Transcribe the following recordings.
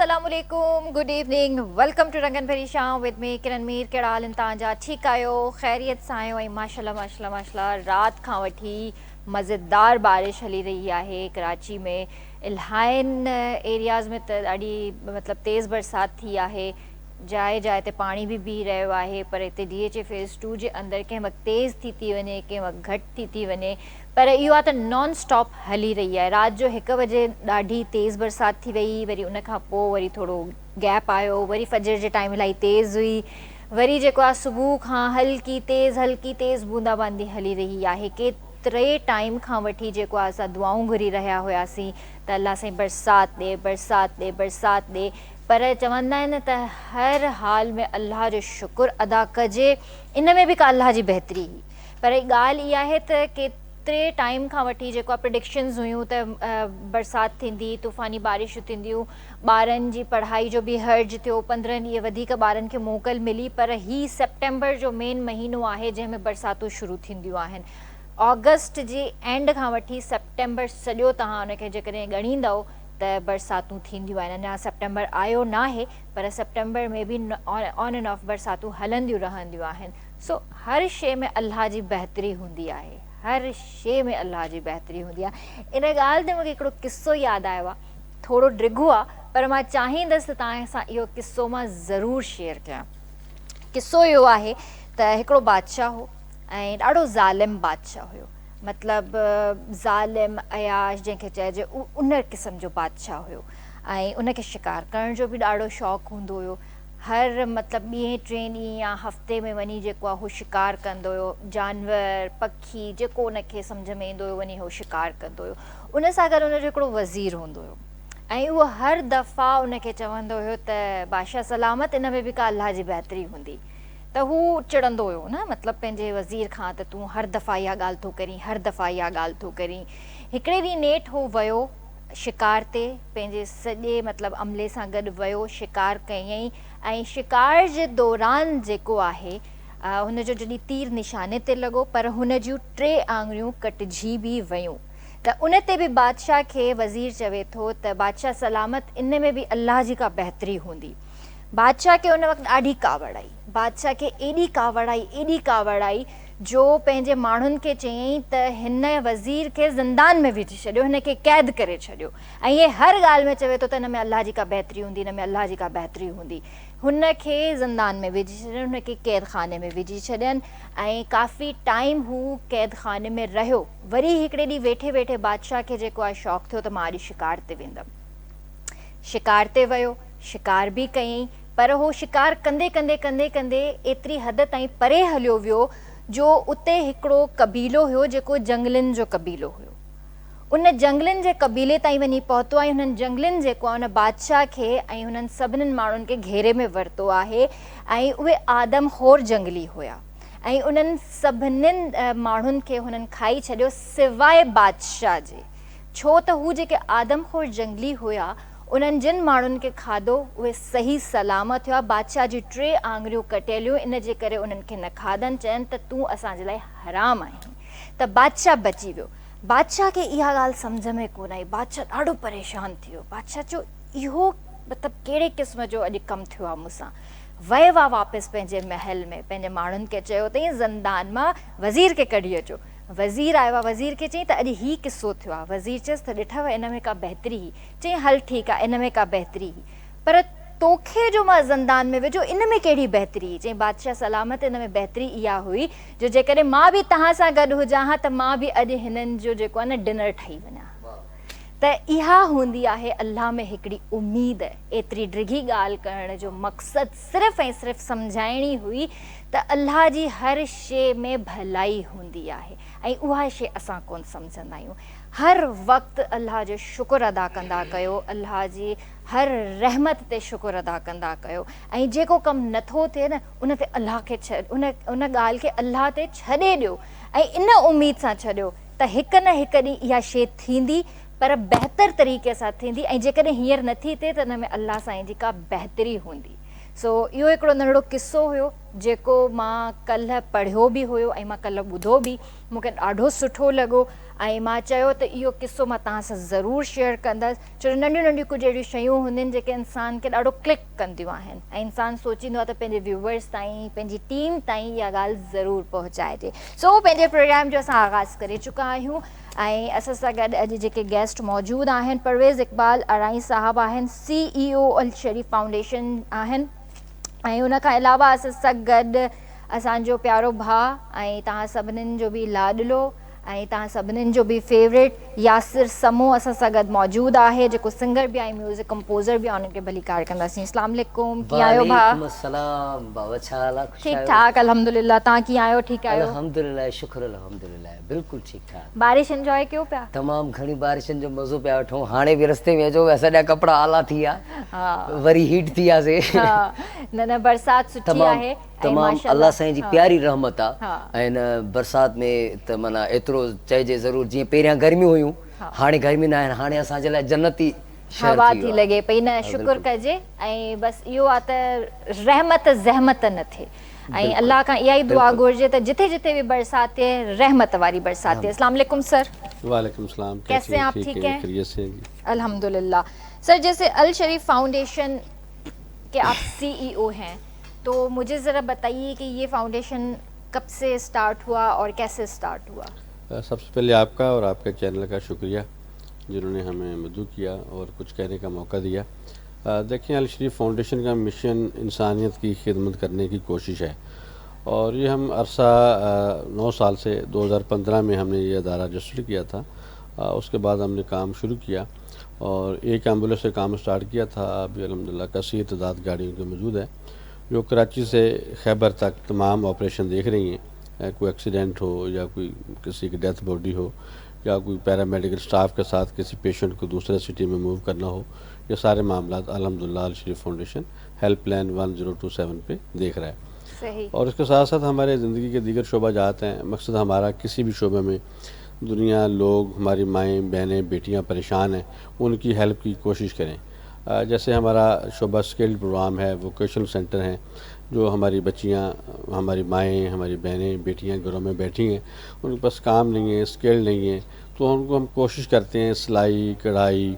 अस्सलामुअलैकुम, good evening, welcome two रंगन भरी शाम विद मी किरण मीर। कहिड़ा हाल आहिनि तव्हांजा? ठीकु आहियो? ख़ैरियत सां आहियो? ऐं माशाल्लाह माशाल्लाह माशाल्लाह राति खां वठी मज़ेदार बारिश हली रही आहे कराची में। इलाहियुनि एरियाज़ में त ॾाढी मतिलबु तेज़ बरसाति थी आहे, जाइ जाइ ते पाणी बि बीह रहियो आहे। पर हिते DHA फेज़ 2 जे अंदरि कंहिं वक़्तु तेज़ थी वञे, कंहिं वक़्तु घटि थी वञे, पर इहो आहे त नॉन स्टॉप हली रही आहे। राति जो 1 बजे ॾाढी तेज़ बरसाति थी वई, वरी उन खां पोइ वरी थोरो गैप आयो, वरी फजर जे टाइम इलाही तेज़ हुई, वरी जेको आहे सुबुह खां हल्की तेज़ बूंदाबांदी हली रही आहे। केतिरे टाइम खां वठी जेको आहे असां दुआऊं घुरी रहिया हुआसीं त अलाह साईं बरसाति ॾे, पर चवंदा आहिनि त हर हाल में अल्लाह जो शुक्र अदा कजे, इन में बि का अल्लाह जी बहितरी हुई। पर ॻाल्हि इहा आहे त केतिरे टाइम खां वठी जेको आहे प्रिडिक्शन्स हुयूं त बरसाति थींदी, तूफ़ानी बारिशूं थींदियूं, ॿारनि जी पढ़ाई जो बि हर्ज थियो, 15 ॾींहं वधीक ॿारनि खे मोकल मिली। पर हीउ सेप्टेम्बर जो मेन महीनो आहे जंहिंमें बरसातूं शुरू थींदियूं आहिनि। ऑगस्ट जी एंड खां वठी सेप्टेम्बर सॼो तव्हां उनखे जेकॾहिं ॻणींदव त बरसातूं थींदियूं आहिनि। अञा सेप्टेम्बर आयो न आहे, पर सेप्टेम्बर में बि ऑन एंड ऑफ बरसातूं हलंदियूं रहंदियूं आहिनि। सो हर शइ में अल्लाह जी बहितरी हूंदी आहे, हर शइ में अल्लाह जी बहितरी हूंदी आहे। इन ॻाल्हि ते मूंखे हिकिड़ो किस्सो यादि आयो आहे, थोरो ड्रिघो आहे, पर मां चाहींदसि त तव्हां सां इहो किस्सो मां ज़रूरु शेयर कयां। किस्सो इहो आहे त हिकिड़ो बादशाह हो ऐं ॾाढो ज़ालिम बादशाह हुयो, मतिलबु ज़ालिम अयाश जंहिंखे चइजे उन क़िस्म जो बादशाह हुयो। ऐं उनखे शिकार करण जो बि ॾाढो शौक़ु हूंदो हुयो। हर मतिलबु 2-3 ॾींहं या हफ़्ते में वञी जेको आहे हू शिकार कंदो हुयो, जानवर पखी जेको उनखे सम्झ में ईंदो हुयो वञी उहो शिकार कंदो हुयो। उन सां गॾु उनजो हिकिड़ो वज़ीर हूंदो हुयो ऐं उहो हर दफ़ा उनखे चवंदो हुयो त बादशाह सलामत, इन में बि का अल्लाह जी बहितरी हूंदी। त हू चिड़ंदो हुयो न, मतिलबु पंहिंजे वज़ीर खां, त तूं हर दफ़ा इहा ॻाल्हि थो करीं, हर दफ़ा इहा ॻाल्हि थो करीं। हिकिड़े ॾींहुं नेठि हू वियो शिकार ते, पंहिंजे सॼे मतिलबु अमले सां गॾु वियो, शिकार कयईं। ऐं शिकार जे दौरान जेको आहे हुनजो जॾहिं तीर निशाने ते लॻो, पर हुन जूं 3 आङुरियूं कटिजी बि वियूं। त उन ते बि बादशाह खे वज़ीर चवे थो त बादशाह सलामत, इन में बि अल्लाह जी का बहितरी हूंदी। बादशाह खे उन वक़्तु ॾाढी कावड़ आई, बादशाह खे एॾी कावड़ आई जो पंहिंजे माण्हुनि खे चयईं त हिन वज़ीर खे ज़िंदान में विझी छॾियो, हिन खे क़ैद करे छॾियो। ऐं इहे हर ॻाल्हि में चवे थो त हिन में अल्लाह जी का बहितरी हूंदी, हिन में अल्लाह जी का बहितरी हूंदी। हुन खे ज़िंदान में विझी छॾियनि, हुनखे क़ैद खाने में विझी छॾियनि ऐं काफ़ी टाइम हू क़ैद खाने में रहियो। वरी हिकिड़े ॾींहुं वेठे वेठे बादशाह खे जेको आहे शौक़ु थियो त मां अॼु शिकार ते वेंदमि। शिकार ते वियो, शिकार बि कयईं, पर उहो शिकार कंदे एतिरी हद ताईं परे हलियो वियो जो उते हिकिड़ो कबीलो हुयो जेको जंगलनि जो कबीलो हुयो। उन जंगलनि जे कबीले ताईं वञी पहुतो ऐं हुननि जंगलनि जेको आहे उन बादशाह खे ऐं हुननि सभिनीनि माण्हुनि खे घेरे में वरितो आहे। ऐं उहे आदमखोर जंगली हुया ऐं उन्हनि सभिनीनि माण्हुनि खे हुननि खाई छॾियो सवाइ बादशाह जे, छो त हू जेके आदमखोर जंगली हुया उन्हनि जिन माण्हुनि खे खाधो उहे सही सलामत हुआ। बादशाह जी 3 आङुरियूं कटियलियूं, इन जे करे उन्हनि खे न खाधनि, चयनि त तूं असांजे लाइ हराम आहीं। त बादशाह बची वियो। बादशाह खे इहा ॻाल्हि सम्झ में कोन आई, बादशाह ॾाढो परेशान थी वियो। बादशाह चयो इहो मतिलबु कहिड़े क़िस्म जो अॼु कमु थियो आहे मूंसां। वियो आहे वापसि पंहिंजे महल में, पंहिंजे माण्हुनि खे चयो अथई ज़िंदान मां वज़ीर खे कढी अचो। वज़ीर आयो आहे, वज़ीर खे चयईं त अॼु हीउ किस्सो थियो आहे। वज़ीर चयसि त ॾिठव इन में का बहितरी हुई? चयईं हल ठीकु आहे, इन में का बहितरी हुई, पर तोखे जो मां ज़िंदान में विझो इन में कहिड़ी बहितरी हुई? चयईं बादशाह सलामत, इन में बहितरी इहा हुई जो जेकॾहिं मां बि तव्हां सां गॾु हुजां हा त मां बि अॼु हिननि जो जेको आहे न डिनर ठही वञा। त इहा हूंदी आहे अल्लाह में हिकिड़ी उमेद। एतिरी ड्रिघी ॻाल्हि करण जो मक़सदु सिर्फ़ु ऐं सिर्फ़ु सम्झाइणी हुई त अल्लाह जी हर शइ में भलाई हूंदी आहे ऐं उहा शइ असां कोन सम्झंदा आहियूं। हर वक़्तु अल्लाह जो शुक्र अदा कंदा कयो, अल्लाह जी हर रहमत ते शुक्र अदा कंदा कयो। ऐं जेको कमु नथो थिए न उन ते अल्लाह खे उन ॻाल्हि खे अल्लाह ते छॾे ॾियो ऐं इन उमेद सां छॾियो त हिकु न हिकु ॾींहुं इहा शइ थींदी, पर बहितर तरीक़े सां थींदी। ऐं जेकॾहिं हींअर नथी थिए त हिन में अल्लाह साईं जी का बहितरी हूंदी। सो इहो हिकिड़ो नंढिड़ो किस्सो हुयो जेको मां कल्ह पढ़ियो बि हुयो ऐं मां कल्ह ॿुधो बि, मूंखे ॾाढो सुठो लॻो ऐं मां चयो त इहो किस्सो मां तव्हां सां ज़रूरु शेयर कंदसि। छो नंढियूं नंढियूं कुझु अहिड़ियूं शयूं हूंदियूं आहिनि जेके इंसान खे ॾाढो क्लिक कंदियूं आहिनि ऐं इंसानु सोचींदो आहे त पंहिंजे व्यूवर्स ताईं, पंहिंजी टीम ताईं इहा ॻाल्हि ज़रूरु पहुचाइजे। सो पंहिंजे प्रोग्राम जो असां आगाज़ करे चुका आहियूं ऐं असां सां गॾु अॼु जेके गेस्ट मौजूदु आहिनि, परवेज़ इक़बाल अराई साहबु आहिनि, CEO अल शरीफ़ फाउंडेशन आहिनि ऐं उन खां अलावा असां सां गॾु असांजो प्यारो भाउ ऐं तव्हां सभिनीनि जो बि लाडलो ऐं तव्हां सभिनीनि जो बि फेवरेट यासिर समो असां सां गॾु मौजूदु आहे, जेको सिंगर बि आहे, म्यूज़िक कंपोज़र बि आहे। उनखे भली कार कंदासीं। अस्सलाम वालेकुम, कीअं आहियो भाउ? ठीकु ठाक अल्हम्दुलिल्लाह। तव्हां कीअं आहियो? ठीकु आहियो? अल्हम्दुलिल्लाह, शुक्र अल्हम्दुलिल्लाह, बिल्कुलु ठीकु ठाक। बारिश इंजॉय कयो पिया? तमामु घणी बारिशनि जो मज़ो पिया वठूं। हाणे बि रस्ते में अचो, सॼा कपिड़ा आला थी विया, वरी हीट थी वियासीं। न बरसाति सुठी आहे, तमामु अल्लाह साईं जी प्यारी रहमत आहे। ऐं हिन बरसाति में त माना एतिरो चइजे ज़रूरु, जीअं पहिरियां गर्मियूं हुयूं, हाणे गर्मी न आहिनि, हाणे असांजे लाइ जन्नती हवा थी लॻे पई। न शुक्र कजे ऐं बसि इहो आहे त रहमत ज़हमत न थिए ऐं अल्लाह खां इहा ई दुआ घुरिजे त जिथे जिथे भी बरसात थिए, रहमत वारी बरसात थिए। अस्सलाम वालेकुम सर। वालेकुम सलाम। कैसे हैं आप? ठीक हैं? खैरियत से हैं? अल्हम्दुलिल्लाह। सर, जैसे अल शरीफ फाउंडेशन के आप CEO हैं, तो मुझे ज़रा बताइए कि ये फाउंडेशन कब से स्टार्ट हुआ और कैसे स्टार्ट हुआ? सबसे पहले आपका और आपके चैनल का शुक्रिया, जिन्होंने हमें मदद किया और कुछ कहने का मौका दिया। देखिए, अल शरीफ फाउंडेशन का मिशन इंसानियत की खिदमत करने की कोशिश है और ये हम अरसा 9 साल से 2015 में हमने ये अदारा रजिस्टर किया था। उसके बाद हमने काम शुरू किया और एक एम्बुलेंस से काम स्टार्ट किया था। अभी अल्हम्दुलिल्लाह कसीर तादाद गाड़ियों की मौजूद है, जो कराची से खैबर तक तमाम ऑपरेशन देख रही हैं। कोई एक्सीडेंट हो या कोई किसी की डेथ बॉडी हो या कोई पैरामेडिकल स्टाफ के साथ किसी पेशेंट को दूसरे सिटी में मूव करना हो, ये सारे मामला अल्हम्दुलिल्लाह अल शरीफ फाउंडेशन हेल्पलाइन 1027 पे देख रहा है। सही। और इसके साथ साथ हमारे ज़िंदगी के दीगर शोबा जात हैं। मकसद हमारा किसी भी शोबे में दुनिया लोग, हमारी माएँ बहनें बेटियाँ परेशान हैं, उनकी हेल्प की कोशिश करें। जैसे हमारा शोबा स्किल्ड प्रोग्राम है, वोकेशनल सेंटर हैं, जो हमारी बच्चियाँ, हमारी माएँ, हमारी बहनें बेटियाँ घरों में बैठी हैं, उनके पास काम नहीं है, स्किल नहीं है, तो उनको हम कोशिश करते हैं सिलाई, कढ़ाई,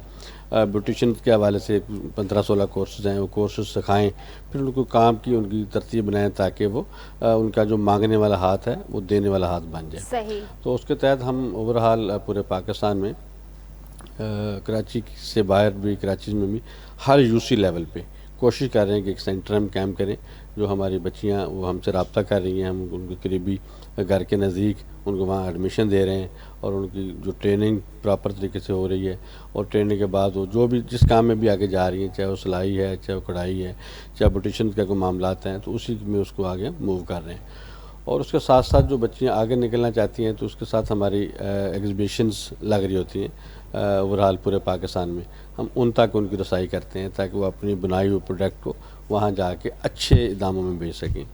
ब्यूटिशन के हवाले से 15-16 कोर्सेज़ हैं, वो कोर्सेज सिखाएँ, फिर उनको काम की उनकी तरतीब बनाएं ताकि वो उनका जो मांगने वाला हाथ है वो देने वाला हाथ बन जाए। सही। तो उसके तहत हम ओवरऑल पूरे पाकिस्तान में कराची से बाहर भी, कराची में भी हर यूसी लेवल पे कोशिश कर रहे हैं कि एक सेंटर हम कैम्प करें। जो हमारी बच्चियां वो हमसे रब्ता कर रही हैं, हम उनके करीबी घर के नज़दीक उनको वहाँ एडमिशन दे रहे हैं और उनकी जो ट्रेनिंग प्रॉपर तरीके से हो रही है और ट्रेनिंग के बाद वो जो भी जिस काम में भी आगे जा रही हैं, चाहे वो सिलाई है, चाहे वो कढ़ाई है, चाहे ब्यूटिशन का कोई मामलात हैं, तो उसी में उसको आगे मूव कर रहे हैं। और उसके साथ साथ जो बच्चियाँ आगे निकलना चाहती हैं, तो उसके साथ हमारी एग्ज़िबिशंस लग रही होती हैं ओवरऑल पूरे पाकिस्तान में। हम उन तक उनकी रसाई करते हैं ताकि वो अपनी बनाई हुई प्रोडक्ट को वहाँ जाके अच्छे दामों में बेच सकें।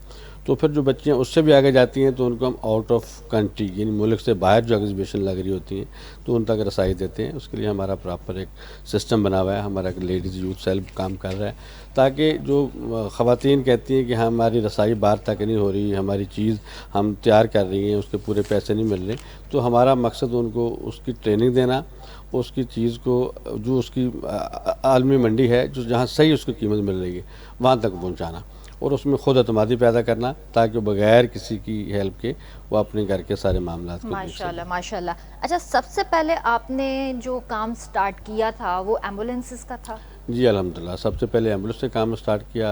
तो फिर जो बच्चियाँ उससे भी आगे जाती हैं, तो उनको हम आउट ऑफ कंट्री यानी मुल्क से बाहर जो एग्जीबिशन लग रही होती हैं, तो उन तक रसाई देते हैं। उसके लिए हमारा प्रॉपर एक सिस्टम बना हुआ है, हमारा एक लेडीज़ यूथ सेल काम कर रहा है, ताकि जो ख़वातीन कहती हैं कि हमारी रसाई बाहर तक नहीं हो रही, हमारी चीज़ हम तैयार कर रही हैं, उसके पूरे पैसे नहीं मिल रहे, तो हमारा मकसद उनको उसकी ट्रेनिंग देना, उसकी चीज़ को जो उसकी आलमी मंडी है, जो जहाँ सही उसकी कीमत मिल रही है, वहाँ तक पहुँचाना और उसमें ख़ुद एतमादी पैदा करना, ताकि बगैर किसी की हेल्प के वो अपने घर के सारे मामला को माशाल्लाह माशाल्लाह। अच्छा, सबसे पहले आपने जो काम स्टार्ट किया था वो एम्बुलेंसेस का था? जी अल्हम्दुलिल्लाह, सबसे पहले एम्बुलेंस से काम स्टार्ट किया।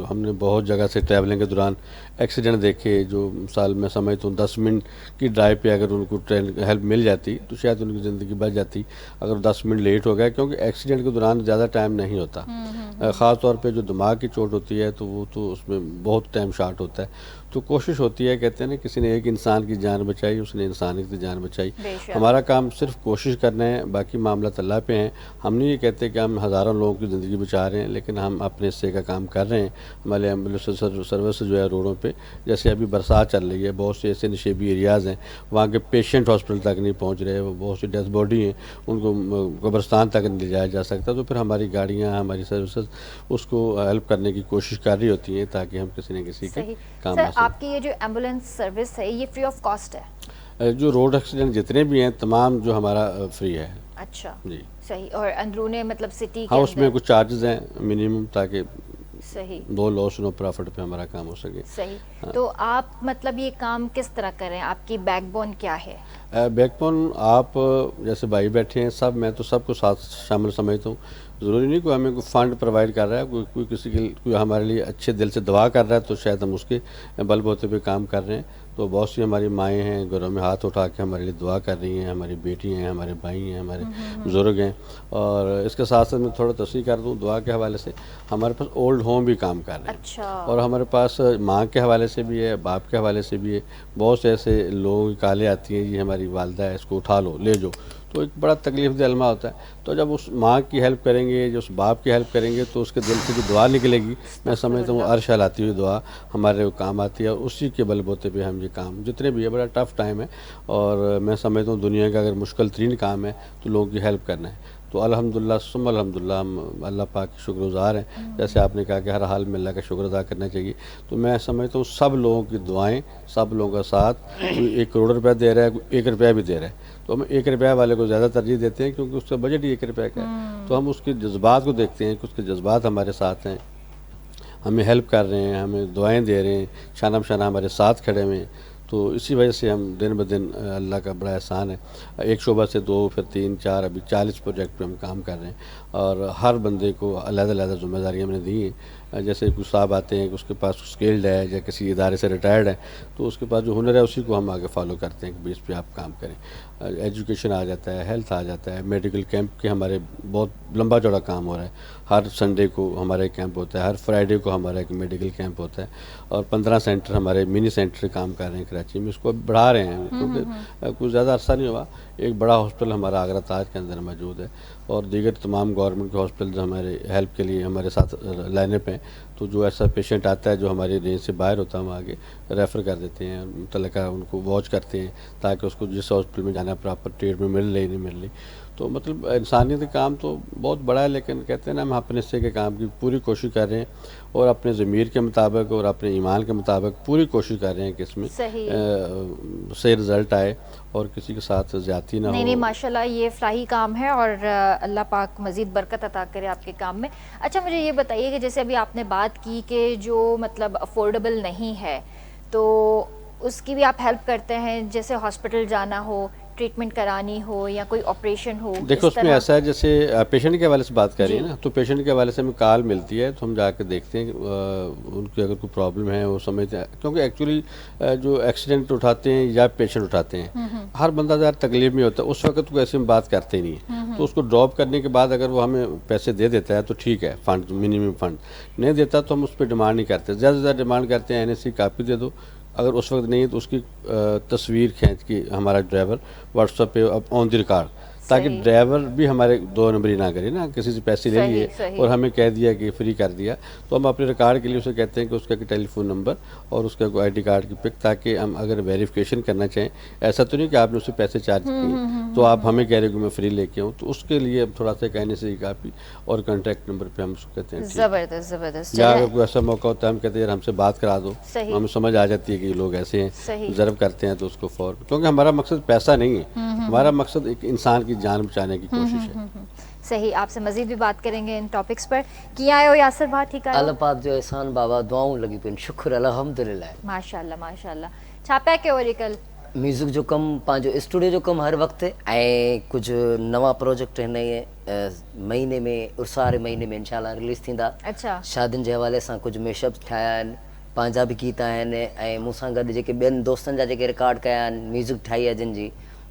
हमने बहुत जगह से ट्रैवलिंग के दौरान एक्सीडेंट देखे, जो साल में समझता हूँ 10 मिनट की ड्राइव पे अगर उनको ट्रेन हेल्प मिल जाती तो शायद उनकी ज़िंदगी बच जाती। अगर 10 मिनट लेट हो गया, क्योंकि एक्सीडेंट के दौरान ज़्यादा टाइम नहीं होता, ख़ास तौर पे जो दिमाग की चोट होती है तो वो तो उसमें बहुत टाइम शार्ट होता है। तो कोशिश होती है, कहते हैं ना, किसी ने एक इंसान की जान बचाई, उसने इंसानियत की जान बचाई। बेशक। हमारा काम सिर्फ कोशिश करना है, बाकी मामला अल्लाह पे हैं। हम नहीं ये कहते कि हम हज़ारों लोगों की ज़िंदगी बचा रहे हैं, लेकिन हम अपने हिस्से का काम कर रहे हैं। हमारे एम्बुलेंस सर्विस जो है रोडों पे, जैसे अभी बरसात चल रही है, बहुत से ऐसे नशेबी एरियाज़ हैं, वहाँ के पेशेंट हॉस्पिटल तक नहीं पहुँच रहे, वो बहुत सी डेथ बॉडी हैं, उनको कब्रस्तान तक नहीं ले जाया जा सकता। तो फिर हमारी गाड़ियाँ, हमारी सर्विसेज उसको हेल्प करने की कोशिश कर रही होती हैं, ताकि हम किसी न किसी के सही। काम सर, आ सकें। आपकी ये जो एम्बुलेंस सर्विस है ये फ्री ऑफ कॉस्ट है? जो रोड एक्सीडेंट जितने भी हैं तमाम जो हमारा फ्री है अच्छा, जी। सही। और अंदरूने मतलब सिटी के हाँ, उसमें अंदर? कुछ चार्जेस हैं मिनिमम, ताकि सही नो लॉस नो प्रॉफिट पे हमारा काम हो सके। सही। तो आप मतलब ये काम किस तरह करें, आपकी बैकबोन क्या है? बैकबोन आप जैसे भाई बैठे हैं सब, मैं तो सबको साथ शामिल समझता हूँ। ज़रूरी नहीं कोई हमें कोई फ़ंड प्रोवाइड कर रहा है, कोई किसी के कोई हमारे लिए अच्छे दिल से दुआ कर रहा है, तो शायद हम उसके बलबूते पे काम कर रहे हैं। तो बहुत सी हमारी माएँ हैं घरों में हाथ उठा के हमारे लिए दुआ कर रही हैं, हमारी बेटी हैं, हमारे भाई हैं, हमारे बुज़ुर्ग हैं। और इसके साथ साथ मैं थोड़ा तस्वीर कर दूँ दुआ के हवाले से, हमारे पास ओल्ड होम भी काम कर रहे हैं। अच्छा। और हमारे पास माँ के हवाले से भी है, बाप के हवाले से भी है। बहुत से ऐसे लोगों की कालें आती हैं, ये हमारी वालदा है, इसको उठा लो, ले जाओ, तो एक बड़ा तकलीफ दे अलमा होता है। तो जब उस माँ की हेल्प करेंगे, जो उस बाप की हेल्प करेंगे, तो उसके दिल से जो दुआ निकलेगी, मैं समझता हूँ अर्श हिलाती हुई दुआ हमारे वो काम आती है। और उसी के बलबूते पे हम ये काम जितने भी है, बड़ा टफ़ टाइम है, और मैं समझता हूँ दुनिया का अगर मुश्किल तरीन काम है तो लोगों की हेल्प करना है। तो अल्हम्दुलिल्लाह सुम्मा अल्हम्दुलिल्लाह हम अल्लाह पाक के शुक्रगुज़ार हैं। जैसे आपने कहा कि हर हाल में अल्लाह का शुक्र अदा करना चाहिए, तो मैं समझता हूँ सब लोगों की दुआएं, सब लोगों का साथ। कोई 1 करोड़ रुपया दे रहा है, कोई 1 रुपया भी दे रहा है, तो हम 1 रुपया वाले को ज़्यादा तरजीह देते हैं, क्योंकि उसका बजट ही 1 रुपये का है। तो हम उसके जज्बात को देखते हैं कि उसके जज्बात हमारे साथ हैं, हमें हेल्प कर रहे हैं, हमें दुआएं दे रहे हैं, शाना बशाना हमारे साथ खड़े हुए हैं। तो इसी वजह से हम दिन ब दिन अल्लाह का बड़ा एहसान है, एक शोबा से 2 फिर 3 4 अभी 40 प्रोजेक्ट पे हम काम कर रहे हैं। और हर बंदे को अलग-अलग ज़िम्मेदारियाँ मैंने दी हैं। जैसे कुछ साहब आते हैं कि उसके पास स्किल्ड है या किसी इदारे से रिटायर्ड है, तो उसके पास जो हुनर है उसी को हम आगे फॉलो करते हैं कि बेस पे आप काम करें। एजुकेशन आ जाता है, हेल्थ आ जाता है, मेडिकल कैंप के हमारे बहुत लंबा चौड़ा काम हो रहा है। हर संडे को हमारा एक कैंप होता है, हर फ्राइडे को हमारा एक मेडिकल कैंप होता है। और 15 सेंटर हमारे मिनी सेंटर काम कर रहे हैं कराची में, इसको बढ़ा रहे हैं, क्योंकि कुछ ज़्यादा अर्सा नहीं हुआ। एक बड़ा हॉस्पिटल हमारा आगरा ताज के अंदर मौजूद है, और दीगर तमाम गवर्नमेंट के हॉस्पिटल हमारे हेल्प के लिए हमारे साथ लाइनअप हैं। तो जो ऐसा पेशेंट आता है जो हमारी रेंज से बाहर होता है, हम आगे रेफ़र कर देते हैं, मुतल्लिका उनको वॉच करते हैं, ताकि उसको जिस हॉस्पिटल में जाना है प्रॉपर ट्रीटमेंट मिल रही नहीं मिल रही। तो मतलब इंसानियत का काम तो बहुत बड़ा है, लेकिन कहते हैं ना, हम अपने हिस्से के काम की पूरी कोशिश कर रहे हैं, और अपने ज़मीर के मुताबिक और अपने ईमान के मुताबिक पूरी कोशिश कर रहे हैं कि इसमें सही रिज़ल्ट आए और किसी के साथ ज़्यादती ना हो। नहीं, माशाल्लाह ये फ़लाही काम है, और अल्लाह पाक मज़ीद बरकत अता करे आपके काम में। अच्छा, मुझे ये बताइए कि जैसे अभी आपने बात की कि जो मतलब अफोर्डेबल नहीं है, तो उसकी भी आप हेल्प करते हैं, जैसे हॉस्पिटल जाना हो, ट्रीटमेंट करानी हो, या कोई ऑपरेशन हो? देखो, उसमें ऐसा है, जैसे पेशेंट के हवाले से बात कर रही है ना, तो पेशेंट के हवाले से हमें कॉल मिलती है, तो हम जाके देखते हैं कि उनकी अगर कोई प्रॉब्लम है वो समझते हैं। क्योंकि एक्चुअली जो एक्सीडेंट उठाते हैं या पेशेंट उठाते हैं, हर बंदा ज़्यादा तकलीफ में होता है, उस वक्त को ऐसे हम बात करते ही नहीं है। तो उसको ड्रॉप करने के बाद अगर वो हमें पैसे दे देता है तो ठीक है, फ़ंड मिनिमम फ़ंड नहीं देता तो हम उस पर डिमांड नहीं करते। ज़्यादा से ज़्यादा डिमांड करते हैं NSC कापी दे दो, अगर उस वक्त नहीं है तो उसकी तस्वीर खींच के हमारा ड्राइवर व्हाट्सएप पे अब ऑन द रिकॉर्ड, ताकि ड्राइवर भी हमारे 2 नंबरी ना करे ना, किसी से पैसे ले लिए और हमें कह दिया कि फ्री कर दिया, तो हम अपने रिकॉर्ड के लिए उसे कहते हैं कि उसका टेलीफोन नंबर और उसका ID कार्ड की पिक, ताकि हम अगर वेरिफिकेशन करना चाहें, ऐसा तो नहीं कि आपने उससे पैसे चार्ज किए तो आप हमें कह रहे हो कि मैं फ्री लेके आऊँ, तो उसके लिए हम थोड़ा सा कहने से कापी और कॉन्टैक्ट नंबर पर हम उसको कहते हैं ज़बरदस्त। या अगर कोई ऐसा मौका होता है हम कहते हैं यार हमसे बात करा दो, हमें समझ आ जाती है कि ये लोग ऐसे हैं, डिजर्व करते हैं, तो उसको फौरन, क्योंकि हमारा मकसद पैसा नहीं है, हमारा मकसद एक इंसान की जान बचाने की कोशिश है। सही, आपसे मजीद भी बात करेंगे इन टॉपिक्स पर। किया आयो यासिर भाई, ठीक है? अल्लाह पाक जो एहसान बाबा दुआऊं लगी पिन, शुक्र अल्हम्दुलिल्लाह। माशाल्लाह माशाल्लाह। छापा के ओरिकल म्यूज़िक जो कम पंहिंजो स्टूडियो जो कम हर वक्त ऐं कुछ नवा प्रोजेक्ट हिन महीने में उर्सारे महीने में इंशाल्लाह रिलीज़ थींदा। अच्छा। शादियुनि जे हवाले सां कुछ मेशअप्स ठाहिया आहिनि, पंहिंजा बि गीत आहिनि, ऐं मूंसां गॾु जेके ॿियनि दोस्तनि जा जेके रिकॉर्ड कया आहिनि, म्यूज़िक ठाही आहे जिन जी,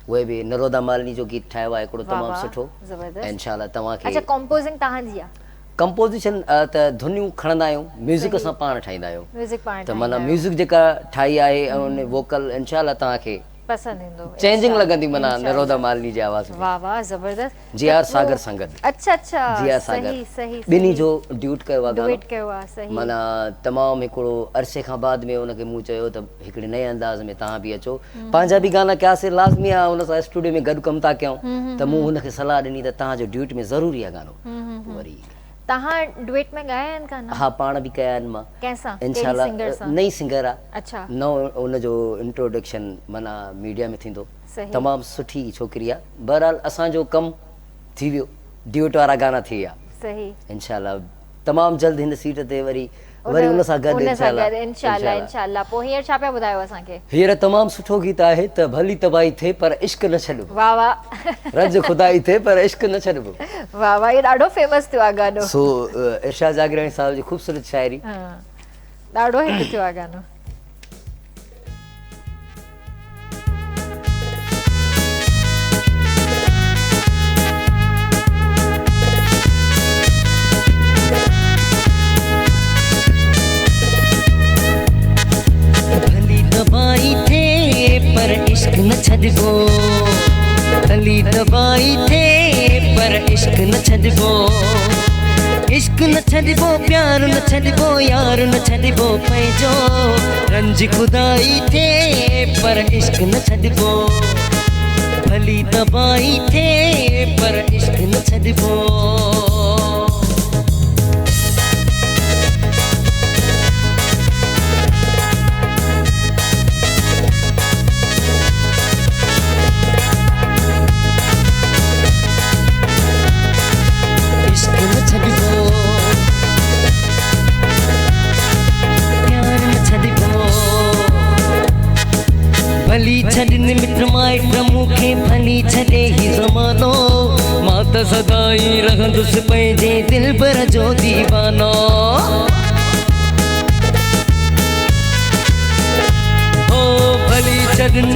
उहे बि नरोदा मालिनी जो गीत ठाहियो आहे हिकिड़ो तमामु सुठो, ऐं इंशाल्लाह तव्हांखे। अच्छा, कंपोजिंग तव्हांजी आहे? कंपोजिशन त धुनियूं खणंदा आहियूं, म्यूज़िक असां पाण ठाहींदा आहियूं। म्यूज़िक पाण त माना म्यूज़िक जेका ठाही आहे ऐं उन वोकल इंशाल्लाह तव्हांखे पसंद ईंदो, चेंजिंग लॻंदी माना निरोधा मालिनी जे आवाज़ में। वाह वाह ज़बरदस्त। जी.आर. सागर संगत। अच्छा अच्छा, जी.आर. सागर सही सही ॿिन्ही जो ड्यूट कयो आहे गानो। डुएट कयो आहे, सही। माना तमामु हिकिड़ो अरसे खां बाद में उनखे मूं चयो त हिकिड़े नए अंदाज़ में तव्हां बि अचो, पंहिंजा बि गाना कयासीं, लाज़मी आहे उन सां स्टूडियो में गॾु कमु था कयूं, त मूं हुनखे सलाह ॾिनी त तव्हांजो ड्यूट में ज़रूरी आहे गानो। वरी तव्हां डुएट में ॻाया आहिनि गाना? हाँ, पाण बि कया आहिनि मां। कंहिंसां? इंशाल्लाह सिंगर सां? नई सिंगर आहे। अच्छा, नओं उनजो इंट्रोडक्शन माना मीडिया में थींदो। सही। तमामु सुठी छोकिरी आहे। बहरहाल असांजो कमु थी वियो, ड्यूट वारा गाना थी विया। सही। इंशाल्लाह तमामु जल्द हिन सीट ते वरी उन सां गॾु इंशाल्लाह। पोइ हींअर छा पिया ॿुधायो असांखे? हींअर तमामु सुठो गीत आहे त भली तबाही थिए पर इश्क न छॾिबो। वाह वाह। रज खुदाई थिए पर इश्क न छॾिबो। वाह वाह, ये ॾाढो फेमस थियो आहे गानो। सो इरशाद जागरानी साहिब जी ख़ूबसूरत शाइरी। ॾाढो हिट थियो आहे गानो। पर इश्क न छॾिबो, भली दबाई थे पर इश्क न छॾिबो, इश्क न छॾिबो, प्यार न छॾिबो, यार न छॾिबो पंहिंजो, रंज खुदाई थे पर इश्क न छॾिबो, भली दबाई थे पर इश्क न छॾिबो। भली छॾिन मिट माइट मूंखे, भली छॾे ही ज़मानो, मां त सदाई रहंदुसि पंहिंजे दिलबर जो दीवानो। ओ भली छॾिन,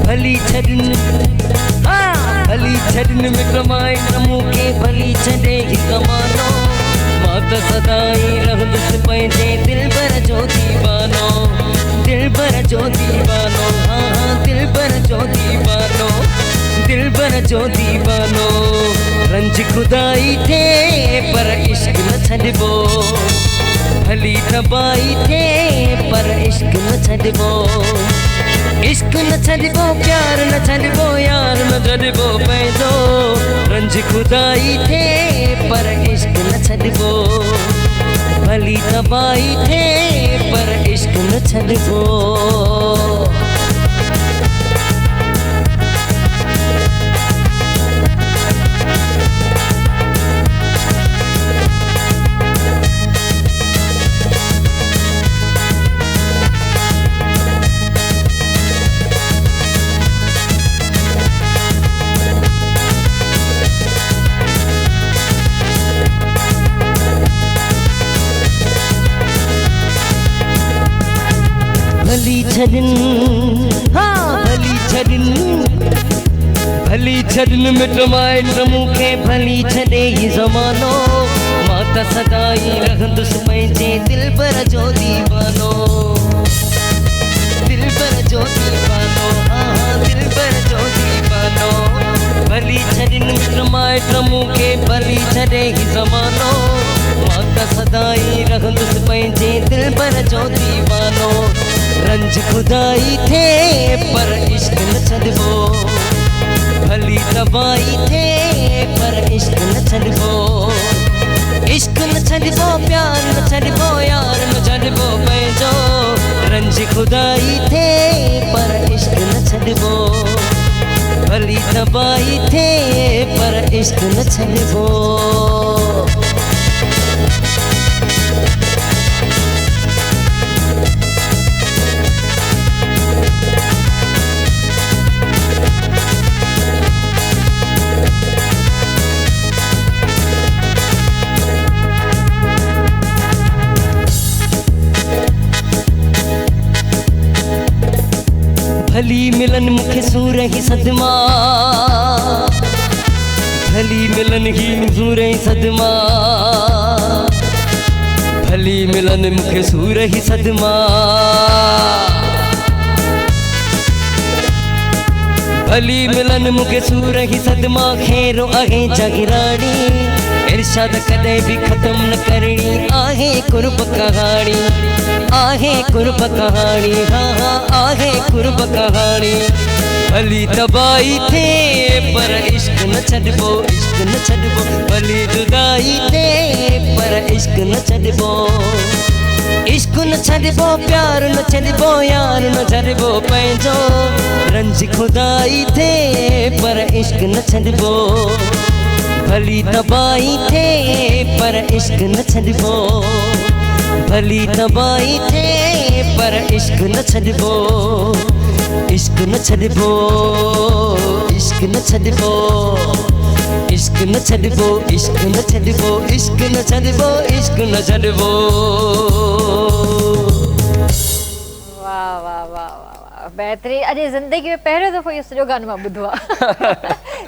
भली छॾिन, हाँ भली छॾिन मिट माइट मूंखे, भली छॾे ही ज़मानो, मां त सदाई रहंदुसि पंहिंजे दिलबर जो दीवानो, दिलबर जो दीवानो, हाँ दिलबर जो दीवानो, दिलबर जो दीवानो, रंज खुदाई थे पर इश्क न छॾिबो, भली दबाई थे पर इश्क न छॾिबो, इश्क न छॾिबो, प्यार न छॾिबो, यार न छॾिबो पंहिंजो, रंज खुदाई थे पर इश्क न छॾिबो, भली दबाई थे पर इश्क न छॾिबो। भली छॾिन, हाँ भली छॾिन, भली छॾिन मिट माइट मूंखे, भली छॾे ही ज़मानो, मां त सदाई रहंदुसि पंहिंजे दिलबर जो दीवानो, दिलबर जो दीवानो, हाँ दिलबर जो दीवानो, भली छॾिन मिट माइट मूंखे, भली छॾे ही ज़मानो, मां त सदाई रहंदुसि पंहिंजे दिलबर जो दीवानो, रंज खुदाई थे पर इश्क न छॾिबो, भली दबाई थे पर इश्क न छॾिबो, इश्क न छॾिबो, प्यार न छॾिबो, यार न छॾिबो पंहिंजो, रंज खुदाई थे पर इश्क न छॾिबो, भली दबाई थे पर इश्क न छॾिबो। भली मिलन मूंखे सूर ही सदमा, भली मिलन ही मंज़ूर सदमा भली मिलन मूंखे सूर ही सदमा भली मिलन मूंखे सूर ही सदमा खेरो आहे जागिराणी इरशाद कदे भी खत्म न करनी आहे कुर्ब कहानी आहे कुर्ब कहानी हाँ हाँ आहे कुर्ब कहानी भली तबाही थे पर इश्क न छॾबो इश्क न छॾबो भली जुदाई थे पर इश्क न छॾबो इश्क न छॾबो प्यार न छॾबो यार न छॾबो पंहिंजो रंज खुदाई थे पर इश्क न छॾबो भली तबाही थे पर इश्क न छॾबो भली तबाही थे पर इश्क न छॾबो इश्क न छॾबो इश्क न छॾबो इश्क न छॾबो इश्क न छॾबो इश्क न छॾबो इश्क न छॾबो वाह वाह वाह वाह वाह बेहतरीन। अॼु ज़िंदगी में पहिरियों दफ़ो इहो सॼो गानो मां ॿुधो आहे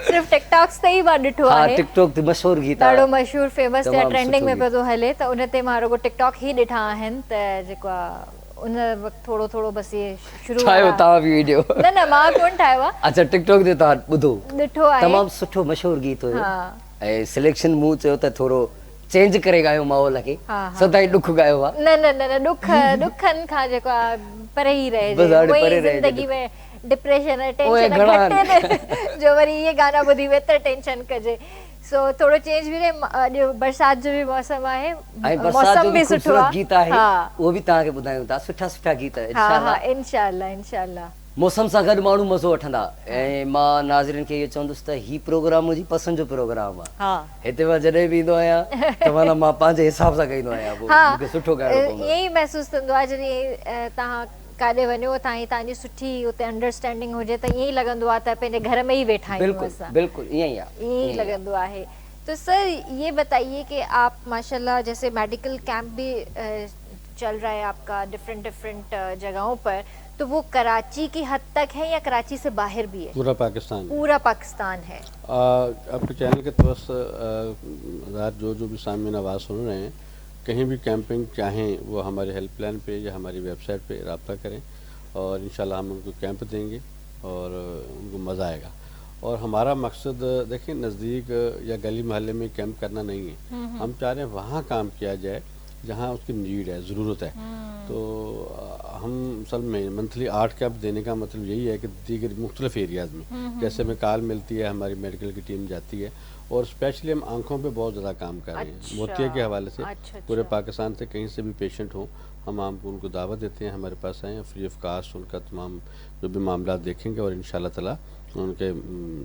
सिर्फ़ु टिकटॉक्स ते ई मां ॾिठो हाँ आहे टिकटॉक ते मशहूर गीत आहे ॾाढो मशहूरु फेमस तमामु ट्रेंडिंग में सुठो पियो थो हले त उन ते मां रुगो टिकटॉक ई ॾिठा आहिनि त जेको आहे उन वक़्तु थोरो थोरो बसि इहे शुरू ठाहियो वारा- तव्हां बि वीडियो न न मां कोन ठाहियो आहे अच्छा टिकटॉक ते तव्हां ॿुधो ॾिठो आहे तमामु सुठो मशहूरु गीत हुयो हा ऐं सिलेक्शन मूं चयो त थोरो चेंज करे ॻायो माहौल खे हा, हा। सदाई ॾुख ॻायो आहे न न न न ॾुखनि खां जेको आहे परे ई बसि रहिजे ॾाढे उहे ई परे रहिजे। ज़िंदगी में डिप्रेशन उहे टेंशन घणा घटि जो वरी इहे गाना ॿुधी वेतर टेंशन कजे सो थोरो चेंज बि रहे अॼु बरसाति जो बि मौसम आहे ऐं बरसाति मौसम जो बि बि सुठो ख़ूबसूरत आहे गीत आहे हा उहो बि तव्हांखे ॿुधायूं था सुठा सुठा गीत हा इंशाअल्लाह हा इंशाअल्लाह इंशाअल्लाह मौसम सां गॾु माण्हू मज़ो वठंदा ऐं मां नाज़रिन खे इहो चवंदुसि त ही प्रोग्राम मुंहिंजी पसंदि जो प्रोग्राम आहे हा हिते मां जॾहिं बि ईंदो आहियां त माना मां पंहिंजे हिसाब सां ॻाईंदो आहियां पोइ हा मूंखे सुठो ॻाइणो पवंदो आहे। ईअं ई महसूसु थींदो आहे जॾहिं तव्हां काॾे वञो तव्हांजी सुठी उते अंडरस्टैंडिंग हुजे त ईअं ई लॻंदो आहे त पंहिंजे घर में ई वेठा आहियूं बिल्कुलु असां बिल्कुलु ईअं ई आहे यही लगंदो आहे। तो सर ये बताइए कि आप माशाल्लाह जैसे मेडिकल कैंप भी चल रहा है आपका डिफरेंट डिफरेंट जगहों पर तो वो कराची की हद तक है या कराची से बाहर भी है? पूरा पाकिस्तान पूरा पाकिस्तान है। आपके चैनल के तरफ से जो भी सामने आवाज़ सुन रहे हैं कहीं भी कैंपिंग चाहें वो हमारे हेल्पलाइन पे या हमारी वेबसाइट पे रब्ता करें और इंशाल्लाह हम उनको कैंप देंगे और उनको मज़ा आएगा। और हमारा मकसद देखिए नज़दीक या गली मोहल्ले में कैंप करना नहीं है, हम चाह रहे हैं वहाँ काम किया जाए जहाँ उसकी नीड है, ज़रूरत है। तो हम असल में मंथली 8 कैंप देने का मतलब यही है कि दीगर मुख्तलिफ एरियाज़ में जैसे में कॉल मिलती है हमारी मेडिकल की टीम जाती है और स्पेशली हम आँखों पे बहुत ज़्यादा काम कर रहे हैं। अच्छा, मोतिया के हवाले से अच्छा, पूरे अच्छा। पाकिस्तान से कहीं से भी पेशेंट हो हम आपको उनको दावत देते हैं, हमारे पास आएँ, फ्री ऑफ कास्ट उनका तमाम जो भी मामला देखेंगे और इंशाल्लाह ताला उनके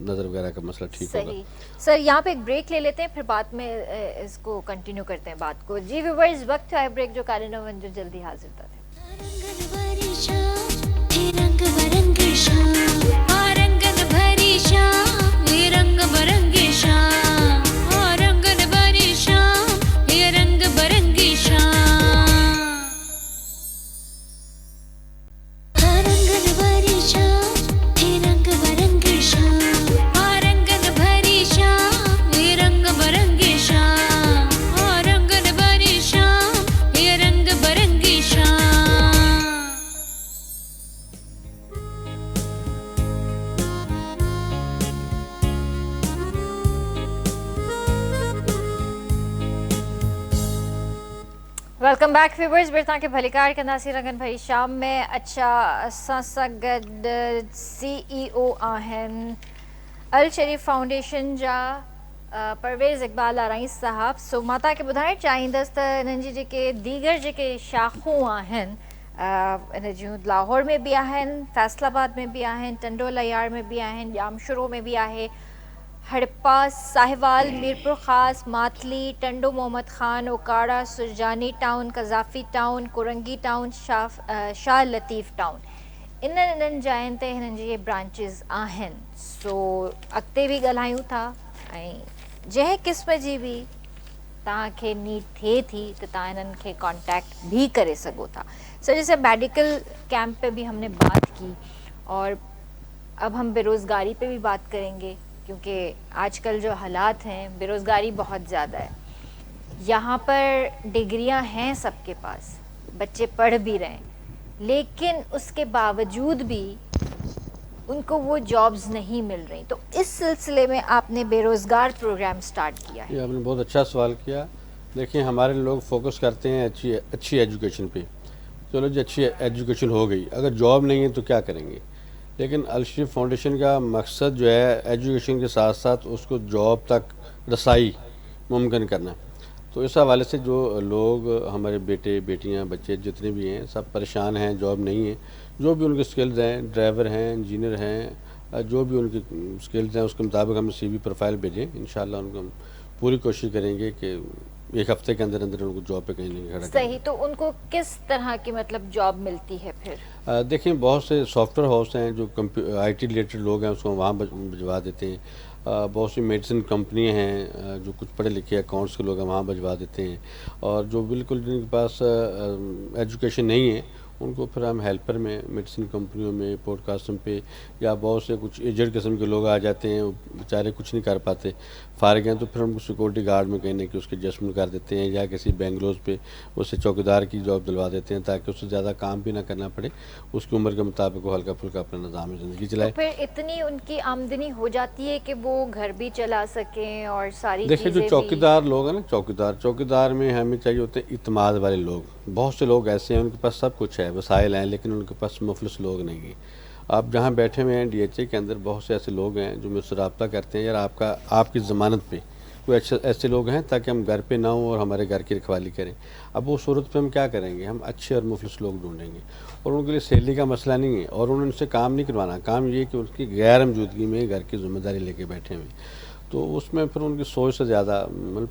नज़र वगैरह का मसला ठीक होगा। सही सर, यहाँ पे एक ब्रेक ले लेते हैं फिर बाद में इसको कंटिन्यू करते हैं बात को। जी व्यूअर्स, वक्त है ब्रेक जो कारण जो जल्दी हाजिर था। वेलकम बैक व्यूअर्स, फिर तव्हांखे भलीकार कंदासीं रंगन भरी शाम में। अच्छा, असां सां गॾु CEO आहिनि अल शरीफ फाउंडेशन जा परवेज़ इक़बाल आराई साहब। सो मां तव्हांखे ॿुधाइणु चाहींदसि त इन्हनि जी जेके दीगर जेके शाखूं आहिनि इन जूं लाहौर में बि आहिनि, फैसलाबाद में बि आहिनि, टंडोल अयार में बि आहिनि, जामशुरो में बि आहे, Harappa, Sahiwal, Mirpur Khas, Matli, Tando Mohammad Khan, Okara, Surjani town, Gaddafi town, Korangi town, Shah Latif town, इन्हनि जाइनि ते हिननि जी ब्रांचिस आहिनि। सो अॻिते बि ॻाल्हायूं था ऐं जंहिं क़िस्म जी बि तव्हांखे नीड थिए थी त तव्हां इन्हनि खे कॉन्टैक्ट भी करे सघो था। सो जैसे मेडिकल कैंप पे भी हमने बात की और अब हम बेरोज़गारी पे भी बात करेंगे क्योंकि आजकल जो हालात हैं, बेरोज़गारी बहुत ज़्यादा है। यहाँ पर डिग्रियाँ हैं सबके पास, बच्चे पढ़ भी रहे हैं, लेकिन उसके बावजूद भी उनको वो जॉब्स नहीं मिल रही। तो इस सिलसिले में आपने बेरोज़गार प्रोग्राम स्टार्ट किया है। ये आपने बहुत अच्छा सवाल किया। देखिए, हमारे लोग फोकस करते हैं अच्छी एजुकेशन पे। चलो जी, अच्छी एजुकेशन हो गई, अगर जॉब नहीं है तो क्या करेंगे। लेकिन अल शरीफ फाउंडेशन का मकसद जो है एजुकेशन के साथ साथ उसको जॉब तक रसाई मुमकिन करना। तो इस हवाले से जो लोग हमारे बेटे बेटियां बच्चे जितने भी हैं सब परेशान हैं, जॉब नहीं है। जो भी उनके स्किल्स हैं, ड्राइवर हैं, इंजीनियर हैं, जो भी उनकी स्किल्स हैं उसके मुताबिक हम CV प्रोफाइल भेजें। इंशाल्लाह उनको हम पूरी कोशिश करेंगे कि एक हफ्ते के अंदर अंदर उनको जॉब पे कहीं नहीं खड़ा करेंगे। सही। तो उनको किस तरह की मतलब जॉब मिलती है फिर? देखिए, बहुत से सॉफ्टवेयर हाउस हैं जो IT रिलेटेड लोग हैं उसको वहाँ भिजवा देते हैं। बहुत सी मेडिसिन कंपनियां हैं जो कुछ पढ़े लिखे अकाउंट्स के लोग हैं वहाँ भिजवा देते हैं। और जो बिल्कुल जिनके पास एजुकेशन नहीं है उनको फिर हम हेल्पर में मेडिसिन कंपनियों में पॉडकास्टिंग पे, या बहुत से कुछ एजेड किस्म के लोग आ जाते हैं, वो बेचारे कुछ नहीं कर पाते, फारिग हैं, तो फिर उनको सिक्योरिटी गार्ड में कहीं ना कि उसके एडजस्टमेंट कर देते हैं, या किसी बेंगलोर पे उससे चौकीदार की जॉब दिलवा देते हैं ताकि उससे ज़्यादा काम भी ना करना पड़े, उसकी उम्र के मुताबिक वो हल्का फुल्का अपना निज़ाम ज़िंदगी चलाए। तो फिर इतनी उनकी आमदनी हो जाती है कि वो घर भी चला सकें और सारी देखिए, जो चीज़ें चौकीदार लोग हैं ना, चौकीदार में हमें चाहिए होते हैं इत्मीनान वाले लोग। बहुत से लोग ऐसे हैं उनके पास सब कुछ है, वसाइल हैं, लेकिन उनके पास मुफलिस लोग नहीं हैं। आप जहाँ बैठे हुए हैं DHA के अंदर बहुत से ऐसे लोग हैं जो मुझसे रब्ता करते हैं, यार आपकी ज़मानत पे कोई ऐसे लोग हैं ताकि हम घर पे ना हों और हमारे घर की रखवाली करें। अब वो सूरत पे हम क्या करेंगे, हम अच्छे और मुफलिस लोग ढूंढेंगे। और उनके लिए सैलरी का मसला नहीं है और उनसे काम नहीं करवाना, काम ये कि उनकी गैर मौजूदगी में घर की जिम्मेदारी लेके बैठे हुए, तो उसमें फिर उनकी सोच से ज़्यादा मतलब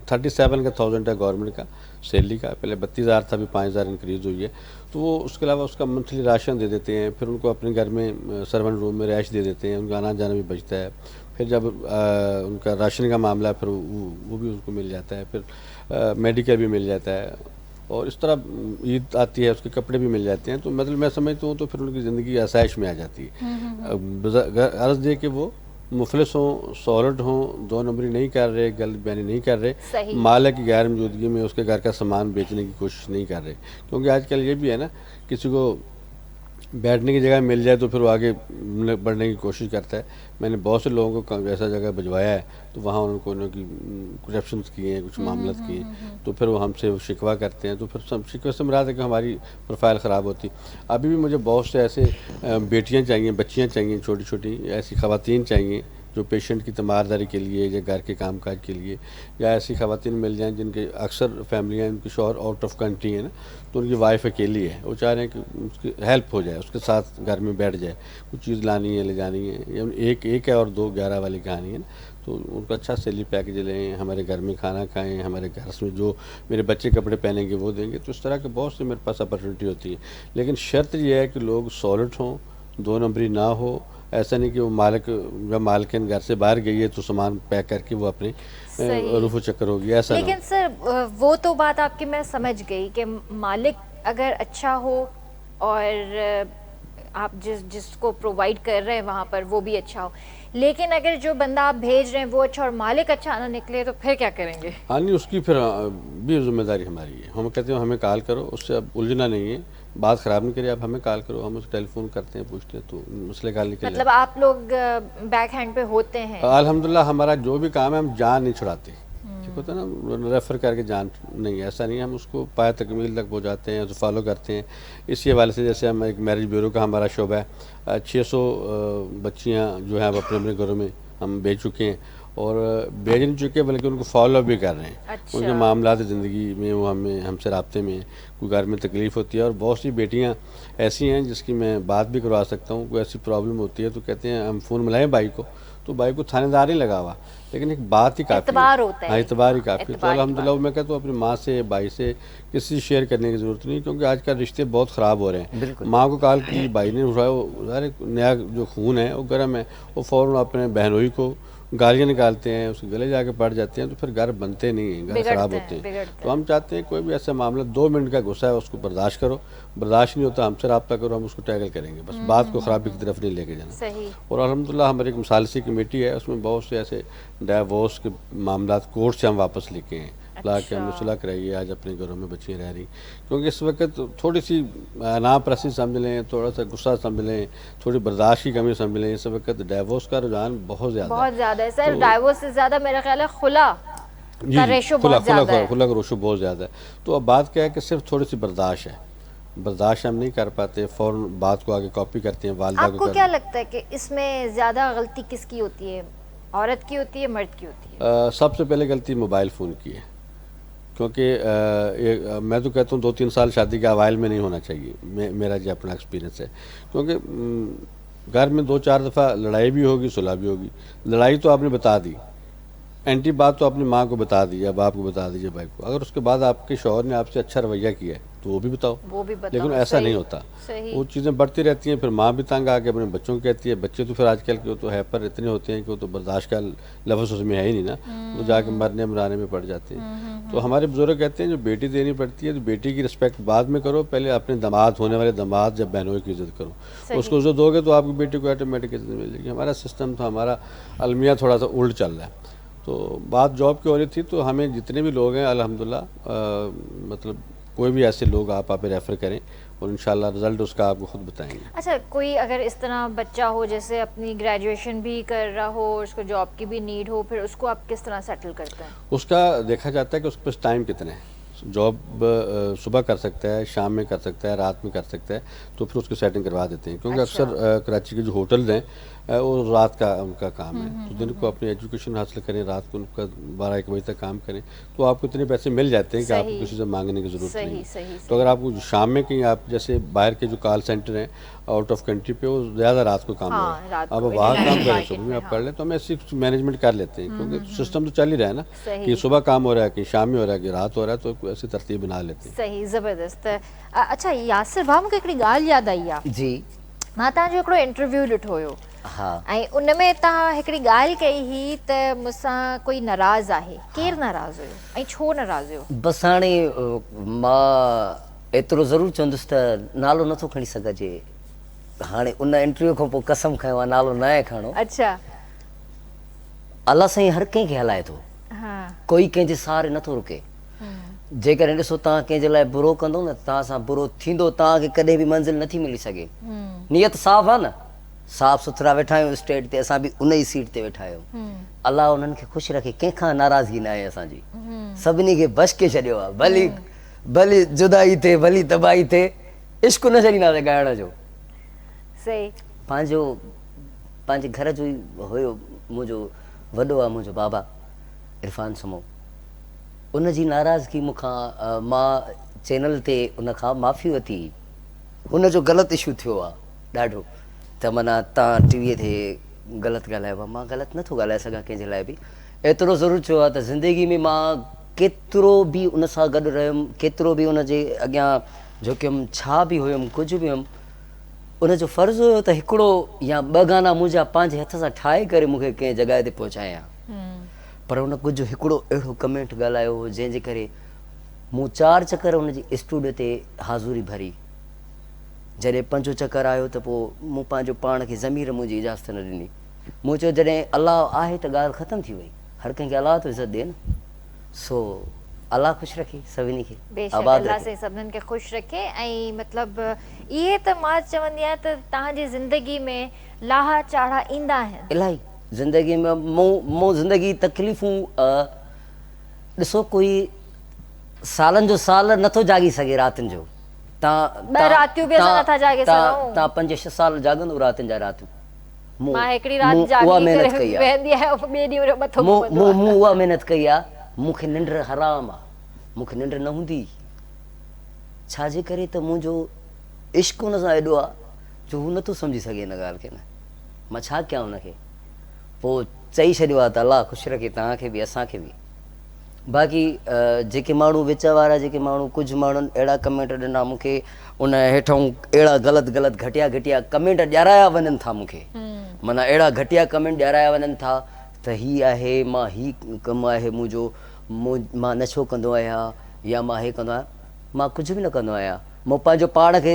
37,000 है गवर्नमेंट का सैलरी का, पहले 32,000 था, अभी 5,000 इंक्रीज़ हुई है। तो वो उसके अलावा उसका मंथली राशन दे देते हैं, फिर उनको अपने घर में सर्वेंट रूम में रैश दे देते हैं, उनका आना जाना भी बचता है। फिर जब उनका राशन का मामला फिर वो भी उनको मिल जाता है, फिर मेडिकल भी मिल जाता है, और इस तरह ईद आती है उसके कपड़े भी मिल जाते हैं। तो मतलब मैं समझता हूँ तो फिर उनकी ज़िंदगी आसाइश में आ जाती है। अर्ज़ दे कि वो मुफलिस हों, सॉलिड हों, दो नंबरी नहीं कर रहे, गलत बयानी नहीं कर रहे, मालिक की गैर मौजूदगी में उसके घर का सामान बेचने की कोशिश नहीं कर रहे। क्योंकि आजकल ये भी है ना, किसी को बैठने की जगह मिल जाए तो फिर वो आगे बढ़ने की कोशिश करता है। मैंने बहुत से लोगों को ऐसा जगह भिजवाया है तो वहाँ उनकी करप्शन किए हैं, कुछ मामला किए, तो फिर वो हमसे शिकवा करते हैं, तो फिर सब शिकवे से मुराद है कि हमारी प्रोफाइल ख़राब होती। अभी भी मुझे बहुत से ऐसे बेटियाँ चाहिए, बच्चियाँ चाहिए, छोटी छोटी ऐसी ख़वातीन चाहिए जो पेशेंट की तीमारदारी के लिए या घर के कामकाज के लिए, या ऐसी ख़वातीन मिल जाएं जिनके अक्सर फैमिलियाँ, उनके शौहर आउट ऑफ कंट्री है ना, तो उनकी वाइफ अकेली है, वो चाह रहे हैं कि उसकी हेल्प हो जाए, उसके साथ घर में बैठ जाए, कुछ चीज़ लानी है ले जानी है, या एक है और 2-11 वाली कहानी है ना, तो उनको अच्छा सैलरी पैकेज लें, हमारे घर में खाना खाएँ, हमारे घर में जो मेरे बच्चे कपड़े पहनेंगे वो देंगे। तो इस तरह के बहुत से मेरे पास अपॉर्चुनिटी होती है, लेकिन शर्त यह है कि लोग सॉलिड हों, दो नंबरी ना हो। ऐसा नहीं कि वो जब मालकिन घर से बाहर गई है तो सामान पैक करके वो अपने रुफू चक्कर हो गया, ऐसा। लेकिन सर वो तो बात आपकी मैं समझ गई कि मालिक अगर अच्छा हो और आप जिसको प्रोवाइड कर रहे हैं वहाँ पर वो भी अच्छा हो, लेकिन अगर जो बंदा आप भेज रहे हैं वो अच्छा और मालिक अच्छा ना निकले तो फिर क्या करेंगे? हाँ नहीं, उसकी फिर भी जिम्मेदारी हमारी है। हम कहते हैं हमें कॉल करो, उससे अब उलझना नहीं है, बात ख़राब नहीं करिए, आप हमें कॉल करो, हम उसको टेलीफोन करते हैं, पूछते हैं, तो मसले का निकल। मतलब आप लोग बैक हैंड पे होते हैं? अल्हम्दुलिल्लाह, हमारा जो भी काम है हम जान नहीं छुड़ाते, ठीक होता है ना, रेफ़र करके जान नहीं, ऐसा नहीं, हम उसको पाए तकमील तक पहुँचाते हैं, उसे फॉलो करते हैं। इसी हवाले से जैसे हम एक मैरिज ब्यूरो का हमारा शोबा है, 600 बच्चियाँ जो हैं अपने अपने घरों में हम भेज चुके हैं, और भेज नहीं चुके बल्कि उनको फॉलो भी कर रहे हैं। अच्छा। उनके मामला ज़िंदगी में वो हमसे राब्ते में, कोई घर में तकलीफ़ होती है, और बहुत सी बेटियां ऐसी हैं जिसकी मैं बात भी करवा सकता हूँ, कोई ऐसी प्रॉब्लम होती है तो कहते हैं हम फ़ोन मिलाएं भाई को, तो भाई को थानेदार नहीं लगा हुआ, लेकिन एक बात ही काफ़ी एतबार होता है। हाँ, एतबार ही काफ़ी। तो अल्हम्दुलिल्लाह मैं कहता हूँ अपनी माँ से, भाई से, किसी से शेयर करने की ज़रूरत नहीं, क्योंकि आजकल रिश्ते बहुत ख़राब हो रहे हैं। माँ को कॉल की, भाई ने उठाया, वो नया जो खून है वो गर्म है, वो फ़ौरन अपने बहनोई को गालियाँ निकालते हैं, उसके गले जाके पड़ जाते हैं, तो फिर घर बनते नहीं हैं, घर खराब होते हैं। बिगड़ते तो हम चाहते हैं कोई भी ऐसा मामला 2 मिनट का गुस्सा है उसको बर्दाश्त करो, बर्दाश्त नहीं होता हमसे रब्ता करो, हम उसको टैकल करेंगे, बस बात को ख़राबी की तरफ नहीं लेके जाना। सही। और अल्हम्दुलिल्लाह हमारी एक मुसालसी कमेटी है, उसमें बहुत से ऐसे डाइवोर्स के मामला कोर्ट से हम वापस लेके हैं, ला के हमने सुलह कराई है, आज अपने घरों में बच्चियाँ रह रही, क्योंकि इस वक्त थोड़ी सी नापरसी समझ लें, थोड़ा सा गुस्सा समझ लें, थोड़ी बर्दाश्त की कमी समझ लें, इस वक्त डाइवोर्स का रुझान बहुत ज़्यादा है सर। डाइवोर्स से ज़्यादा मेरा ख्याल है खुला का रेशो बहुत ज़्यादा है। खुला का रेशो बहुत ज़्यादा है। तो अब बात क्या है कि सिर्फ थोड़ी सी बर्दाश्त है, बर्दाश्त हम नहीं कर पाते, फ़ौरन बात को आगे कॉपी करते हैं। वालिदा को आपको क्या लगता है कि इसमें ज़्यादा गलती किसकी होती है, औरत की होती है, मर्द की होती है? सबसे पहले गलती मोबाइल फ़ोन की है, क्योंकि मैं तो कहता हूँ 2-3 साल शादी के अवाइल में नहीं होना चाहिए, मेरा जो अपना एक्सपीरियंस है, क्योंकि घर में 2-4 दफ़ा लड़ाई भी होगी, सुलह भी होगी। लड़ाई तो आपने बता दी, एंटी बात तो अपनी माँ को बता दी या बाप को बता दीजिए, भाई को। अगर उसके बाद आपके शौहर ने आपसे अच्छा रवैया किया है तो वो भी बताओ, लेकिन ऐसा नहीं होता। वो चीज़ें बढ़ती रहती हैं, फिर माँ भी तंग आके अपने बच्चों को कहती है। बच्चे तो फिर आजकल के तो हैपर इतने होते हैं कि वो तो बर्दाश्त का लफ्ज़ उसमें है ही नहीं ना, तो जाके मरने मराने में पड़ जाते हैं। तो हमारे बुजुर्ग कहते हैं जो बेटी देनी पड़ती है तो बेटी की रिस्पेक्ट बाद में करो, पहले अपने दामाद होने वाले दामाद जब बहनों की इज्जत करो, उसको इज्जत दोगे तो आपकी बेटी को ऑटोमेटिक इज्जत मिल जाएगी। हमारा सिस्टम तो हमारा अलमिया थोड़ा सा उल्ट चल रहा है। तो बात जॉब की हो रही थी, तो हमें जितने भी लोग हैं अल्हम्दुलिल्लाह, मतलब कोई भी ऐसे लोग आप पे रेफ़र करें और इंशाल्लाह रिज़ल्ट उसका आपको खुद बताएंगे। अच्छा, कोई अगर इस तरह बच्चा हो जैसे अपनी ग्रेजुएशन भी कर रहा हो और उसको जॉब की भी नीड हो, फिर उसको आप किस तरह सेटल करते हैं? उसका देखा जाता है कि उसके पास टाइम कितना है। जॉब सुबह कर सकता है, शाम में कर सकता है, रात में कर सकता है, तो फिर उसकी सेटिंग करवा देते हैं, क्योंकि अक्सर कराची के जो होटल्स हैं वो रात का उनका काम है। तो दिन को अपनी एजुकेशन हासिल करें, रात को उनका 12-1 बजे तक काम करें, तो आपको इतने पैसे मिल जाते हैं कि आपको किसी से मांगने की ज़रूरत नहीं है। तो अगर आपको शाम में कहीं आप जैसे बाहर के जो कॉल सेंटर हैं आउट ऑफ कंट्री पे, वो ज़्यादा रात को काम है, आप वहाँ काम करें, सुबह में आप कर लें, तो हम ऐसी मैनेजमेंट कर लेते हैं, क्योंकि सिस्टम तो चल ही रहा है ना, कि सुबह काम हो रहा है, कि शाम में हो रहा है, कि रात हो रहा है, तो ऐसी तरतीब बना लेते हैं। सही, ज़बरदस्त। अच्छा यासिर भाउ, मूंखे हिकिड़ी ॻाल्हि यादि आई आहे जी। मां तव्हांजो हिकिड़ो इंटरव्यू ॾिठो हुयो, हाँ, ऐं उन में तव्हां हिकिड़ी ॻाल्हि कई हुई त मूंसां कोई नाराज़ आहे। केरु नाराज़ हुयो ऐं छो नाराज़ हुयो? बसि हाणे मां एतिरो ज़रूरु चवंदुसि त नालो नथो खणी सघिजे। हाणे उन इंटरव्यू खां पोइ कसम खयो आहे नालो न आहे खणो। अच्छा। अलाह साईं हर कंहिंखे हलाए थो, कोई कंहिंजे सहारे नथो रुके। जेकॾहिं ॾिसो तव्हां कंहिंजे लाइ बुरो कंदो न, तव्हां सां बुरो थींदो, तव्हांखे कॾहिं बि मंज़िल नथी मिली सघे। नियत साफ़ आहे न, साफ़ सुथरा वेठा आहियूं स्टेज ते, असां बि उन ई सीट ते वेठा आहियूं। अलाह उन्हनि खे ख़ुशि रखे, कंहिंखां नाराज़गी न आहे असांजी, सभिनी खे बश के छॾियो आहे। भली जुदाई थिए, भली तबाही थिए, इश्क़ न छॾींदासीं ॻाइण जो। सही। पंहिंजे घर जो ई हुयो, मुंहिंजो वॾो आहे मुंहिंजो बाबा इरफान समो, उन जी नाराज़गी मूंखां, मां चैनल ते उन खां माफ़ी वरिती, हुनजो ग़लति इशू थियो आहे ॾाढो, त माना तव्हां टीवीअ ते ग़लति ॻाल्हायो आहे। मां ग़लति नथो ॻाल्हाए सघां कंहिंजे लाइ बि। एतिरो ज़रूरु चयो आहे त ज़िंदगी में मां केतिरो बि उन सां गॾु रहियुमि, केतिरो बि उन जे अॻियां झुकियुमि, छा बि हुयुमि, कुझु बि हुयुमि, उनजो फ़र्ज़ु हुयो त हिकिड़ो या ॿ गाना मुंहिंजा पंहिंजे हथ सां ठाहे करे मूंखे कंहिं जॻह ते पहुचाया। पर उन कुझु हिकिड़ो अहिड़ो कमेंट ॻाल्हायो हो जंहिंजे करे मूं 4 चकर उनजी स्टूडियो ते हाज़ुरी भरी। जॾहिं 5 चकर आयो त पोइ मूं पंहिंजो पाण खे ज़मीर मुंहिंजी इजाज़त न ॾिनी। मूं चयो जॾहिं अलाह आहे त ॻाल्हि ख़तमु थी वई, हर कंहिंखे अलाह तो इज़त ॾिए न। सो अलाह ख़ुशि रखे सभिनी खे, आबाद अलाह से सभिनीनि खे ख़ुशि रखे। ऐं मतिलबु इहे त मां चवंदी आहियां त तव्हांजी ज़िंदगी में लाहा चाढ़ा ईंदा आहिनि इलाही ज़िंदगी में। मूं ज़िंदगी तकलीफ़ूं ॾिसो, कोई सालनि जो साल नथो जागी सघे रातिनि जो। तव्हां 5-6 साल जागंदो रातिनि जा रातियूं। मूं उहा महिनत कई आहे, मूं उहा महिनत कई आहे। मूंखे निंड हराम आहे, मूंखे निंड न हूंदी, छाजे करे त मुंहिंजो इश्क़ हुन सां एॾो आहे जो हू नथो सम्झी सघे हिन ॻाल्हि खे। न मां छा कयां हुनखे, पोइ चई छॾियो आहे त अलाह ख़ुशि रखे तव्हांखे बि असांखे बि। बाक़ी जेके माण्हू विच वारा, जेके माण्हू, कुझु माण्हुनि अहिड़ा कमेंट ॾिना मूंखे, उन हेठां अहिड़ा ग़लति घटिया कमेंट ॾियाराया वञनि था मूंखे, माना अहिड़ा घटिया कमेंट ॾियाराया वञनि था त ही आहे मां ही कमु आहे मुंहिंजो, मां नशो कंदो आहियां या मां हे कंदो आहियां, मां कुझु बि न कंदो आहियां। मूं पंहिंजो पाण खे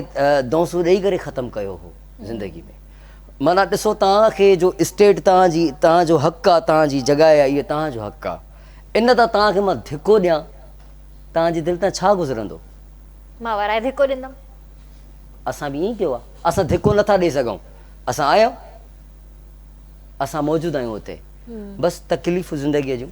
दौंसू ॾेई करे ख़तमु कयो हो ज़िंदगी में। माना ॾिसो तव्हांखे जो स्टेट तव्हांजो हक़ु आहे, तव्हांजी जॻह आहे, इहो तव्हांजो हक़ु आहे। इन तां तव्हांखे मां धिको ॾियां, तव्हांजी दिलि तां छा गुज़रंदो? मां वराए धिको ॾींदमि। असां बि ईअं ई कयो आहे, असां धिको नथा ॾेई सघूं। असां आया, असां मौजूदु आहियूं हुते, बसि तकलीफ़ूं ज़िंदगीअ जूं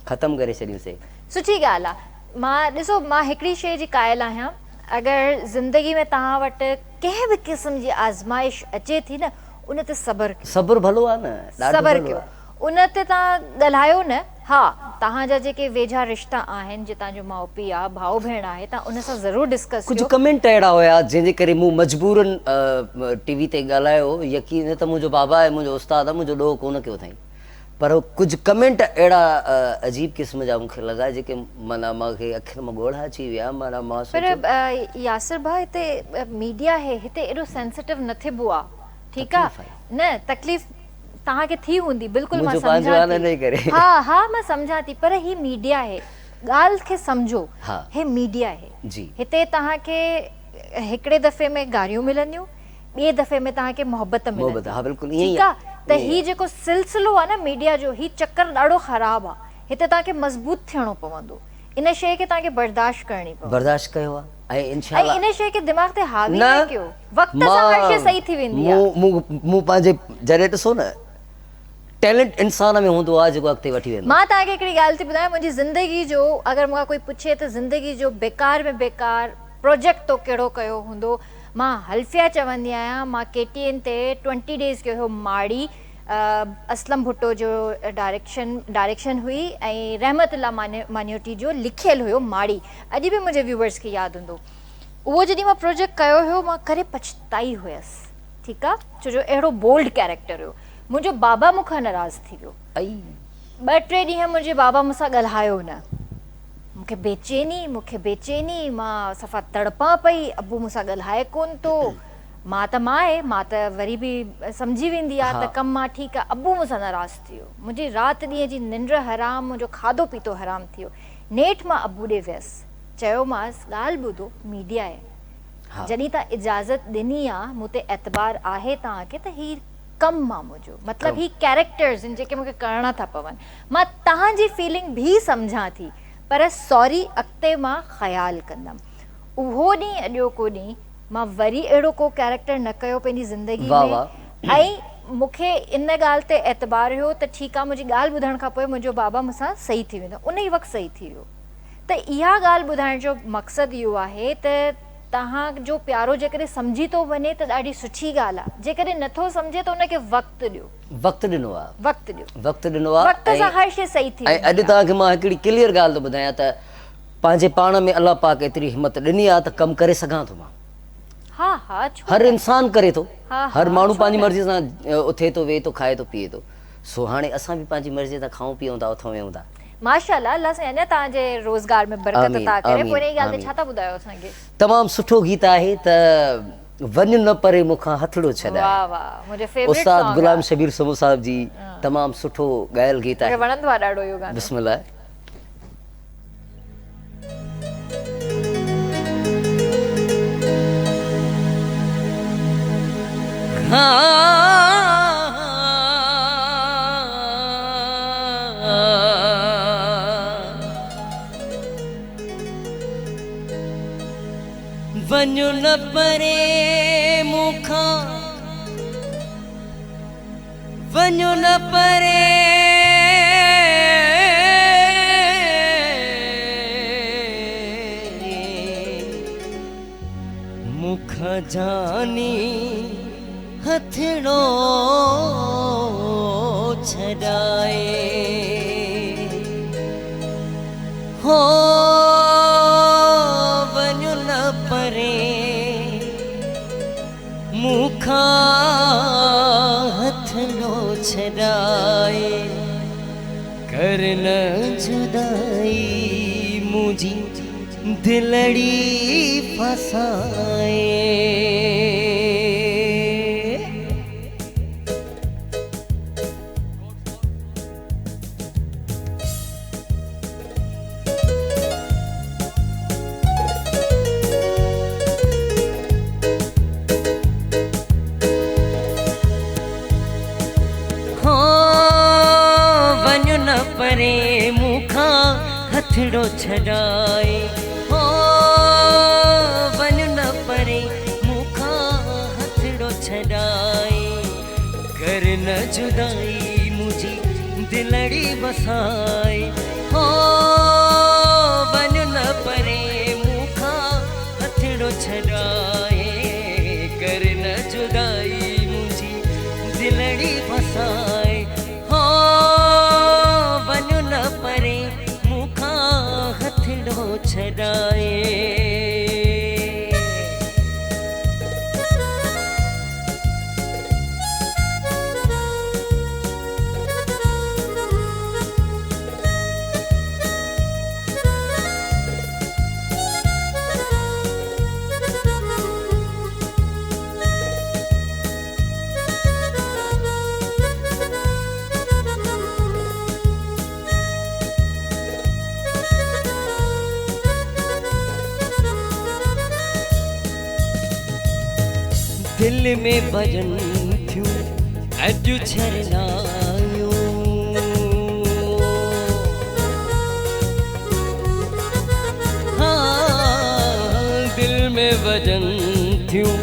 ख़तमु करे छॾियूंसीं। सुठी ॻाल्हि आहे। मां ॾिसो, मां हिकिड़ी शइ जी क़ाइल आहियां, अगरि ज़िंदगी में तव्हां वटि कंहिं बि क़िस्म जी आज़माइश अचे थी न, उन ते सब्र कयो। सब्र भलो आहे न, सब्र कयो, उन ते तव्हां ॻाल्हायो न। हा, तव्हांजा जेके वेझा रिश्ता आहिनि, जीअं तव्हांजो माउ पीउ आहे, भाउ भेण आहे, तव्हां उन सां ज़रूरु डिस्कस कुझु कमेंट अहिड़ा हुया जंहिंजे करे मूं मजबूरन टीवी ते ॻाल्हायो। यकीन त मुंहिंजो बाबा आहे, मुंहिंजो उस्ताद आहे, मुंहिंजो ॾोह कोन कयो अथई, पर कुझु कमेंट अहिड़ा अजीब क़िस्म जा मूंखे लॻा जेके माना मूंखे अखियुनि मां ॻोढ़ा अची विया। माना मां पर यासिर भाउ, हिते मीडिया आहे, हिते एॾो सेंसिटिव न थिबो आहे, ठीकु आहे न? तकलीफ़ तव्हांखे थी हूंदी, बिल्कुलु मां सम्झां थी। हा हा, मां सम्झां थी, पर ही मीडिया आहे, ॻाल्हि खे सम्झो। हे मीडिया आहे, हिते तव्हांखे हिकिड़े दफ़े में गारियूं मिलंदियूं, ॿिए दफ़े में तव्हांखे मोहबत मिलंदी, ठीकु आहे? त ही जेको सिलसिलो आहे न मीडिया जो, ही चक्कर ॾाढो ख़राबु आहे। हिते तव्हांखे मज़बूत थियणो पवंदो, इन शइ खे तव्हांखे बर्दाश्त करणी पवंदी। बर्दाश्त कयो आहे ऐं इंशाअल्लाह इन शइ खे दिमाग़ ते हावी न कयो। वक़्त सां हर शइ सही थी वेंदी आहे। मूं पंहिंजे जॾहिं ॾिसो न, टैलेंट इंसान में हूंदो आहे जेको अॻिते वठी वेंदो। मां तव्हांखे हिकिड़ी ॻाल्हि थी ॿुधायां, मुंहिंजी ज़िंदगी जो अगरि मूंखां कोई पुछे त ज़िंदगी जो बेकार में बेकार प्रोजेक्ट तो कहिड़ो कयो हूंदो, मां हल्फिया चवंदी आहियां। मां KTN ते 20 डेज़ कयो हो माड़ी, असलम भुट्टो जो डायरेक्शन हुई ऐं रहमतुल्लाह मानियोटी जो लिखियलु हुयो माड़ी। अॼु बि मुंहिंजे व्यूवर्स खे यादि हूंदो उहो जॾहिं मां प्रोजेक्ट कयो हुयो, मां करे पछताई हुयसि, ठीकु आहे, छो जो अहिड़ो बोल्ड कैरेक्टर हुयो। मुंहिंजो बाबा मूंखां नाराज़ थी वियो। 2-3 ॾींहं मुंहिंजे बाबा मूंसां ॻाल्हायो न। मूंखे बेचैनी, मां सफ़ा तड़पां पई, अबू मूंसां ॻाल्हाए कोन थो। मां त वरी बि सम्झी वेंदी आहे त कमु आहे, ठीकु आहे। अबू मूंसां नाराज़ थी वियो, मुंहिंजी राति ॾींहं जी निंड हराम, मुंहिंजो खाधो पीतो हराम थी वियो। नेठि मां अबू ॾे वियसि, चयोमांसि ॻाल्हि ॿुधो, मीडिया आहे, जॾहिं तव्हां इजाज़त ॾिनी आहे, मूं ते एतबार आहे तव्हांखे, त ही कमु आहे मुंहिंजो, मतिलबु ही कैरेक्टर्स आहिनि जेके मूंखे करणा था पवनि। मां तव्हांजी फीलिंग बि सम्झां थी, पर सॉरी, अॻिते मां ख़्यालु कंदमि। उहो ॾींहुं अॼोको ॾींहुं मां वरी अहिड़ो को कैरेक्टर न कयो पंहिंजी ज़िंदगी में। ऐं मूंखे इन ॻाल्हि ते एतबार हुयो त ठीकु आहे, मुंहिंजी ॻाल्हि ॿुधण खां पोइ मुंहिंजो बाबा मूंसां सही थी वेंदो। उन ई वक़्तु सही थी वियो। त इहा ॻाल्हि ॿुधाइण जो मक़सदु इहो आहे त तव्हांजो प्यारो जेकॾहिं सम्झी थो वञे त ॾाढी सुठी ॻाल्हि आहे, जेकॾहिं नथो सम्झे त उनखे वक़्तु ॾियो। वक़्तु ॾिनो आहे, वक़्त सां हर शइ सही थी। ऐं अॼु तव्हांखे मां हिकिड़ी क्लियर ॻाल्हि थो ॿुधायां त पंहिंजे पाण में अलाह पाक एतिरी हिमत ॾिनी आहे त कमु करे सघां थो मां। हर इंसान करे थो, हर माण्हू पंहिंजी मर्ज़ी सां उथे थो, वेहे थो, खाए थो, पीए थो। सो हाणे असां बि पंहिंजी मर्ज़ी सां खाऊं पीऊं था, उथूं वेहूं था। माशाअल्लाह, अल्लाह साईं अञा तव्हांजे रोज़गार में बरकत अता करे। पोइ इन ॻाल्हि ते छा था ॿुधायो असांखे? तमामु सुठो गीत आहे त वञ न परे मूंखां हथड़ो छॾाए। वाह वाह, मुंहिंजो फेवरेट सॉन्ग उस्ताद गुलाम शबीर समो साहब जी तमामु सुठो ॻायल गीत आहे, मूंखे वणंदो आहे ॾाढो इहो गानो। बिस्मिल्लाह। वञो न परे मूंखां, वञो न परे मूंखां जानी हथड़ो छॾाए। हो वञो न परे मूंखां हथड़ो छॾाए। कर न जुदाई मुंहिंजी दिलड़ी फसाए। हथड़ो छड़ाए हो वन न परे मुखा हथड़ो छड़ाए कर न जुदाई मुझी दिलड़ी बसाए हो वन न परे मुखा हथड़ो छड़ाए कर न जुदाई मुझी दिलड़ी बसाए हो वन न परे मुखा हथड़ो छड़ाए दिल में भजन थियूं अॼु छरनायूं हाँ दिल में भजन थियूं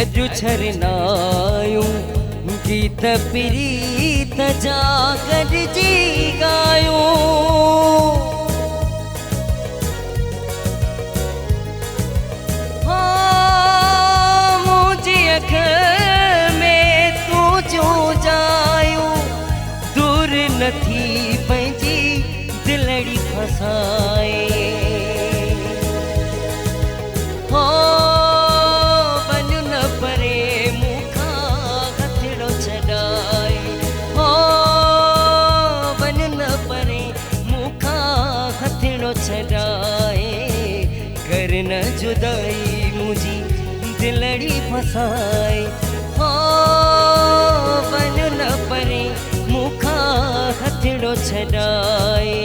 अॼु छरनायूं गीत प्रीत जा गॾिजी ॻायूं अख में तू जो जायूं दूर नथी पंहिंजी दिलड़ी फसाए हो वन न परे मुखा हथड़ो छड़ाए हो वन न परे मुखा हथड़ो छड़ाए कर न जुदाई मुझी दिलड़ी फसाए हो वन न परे मुखा हथड़ो छड़ाए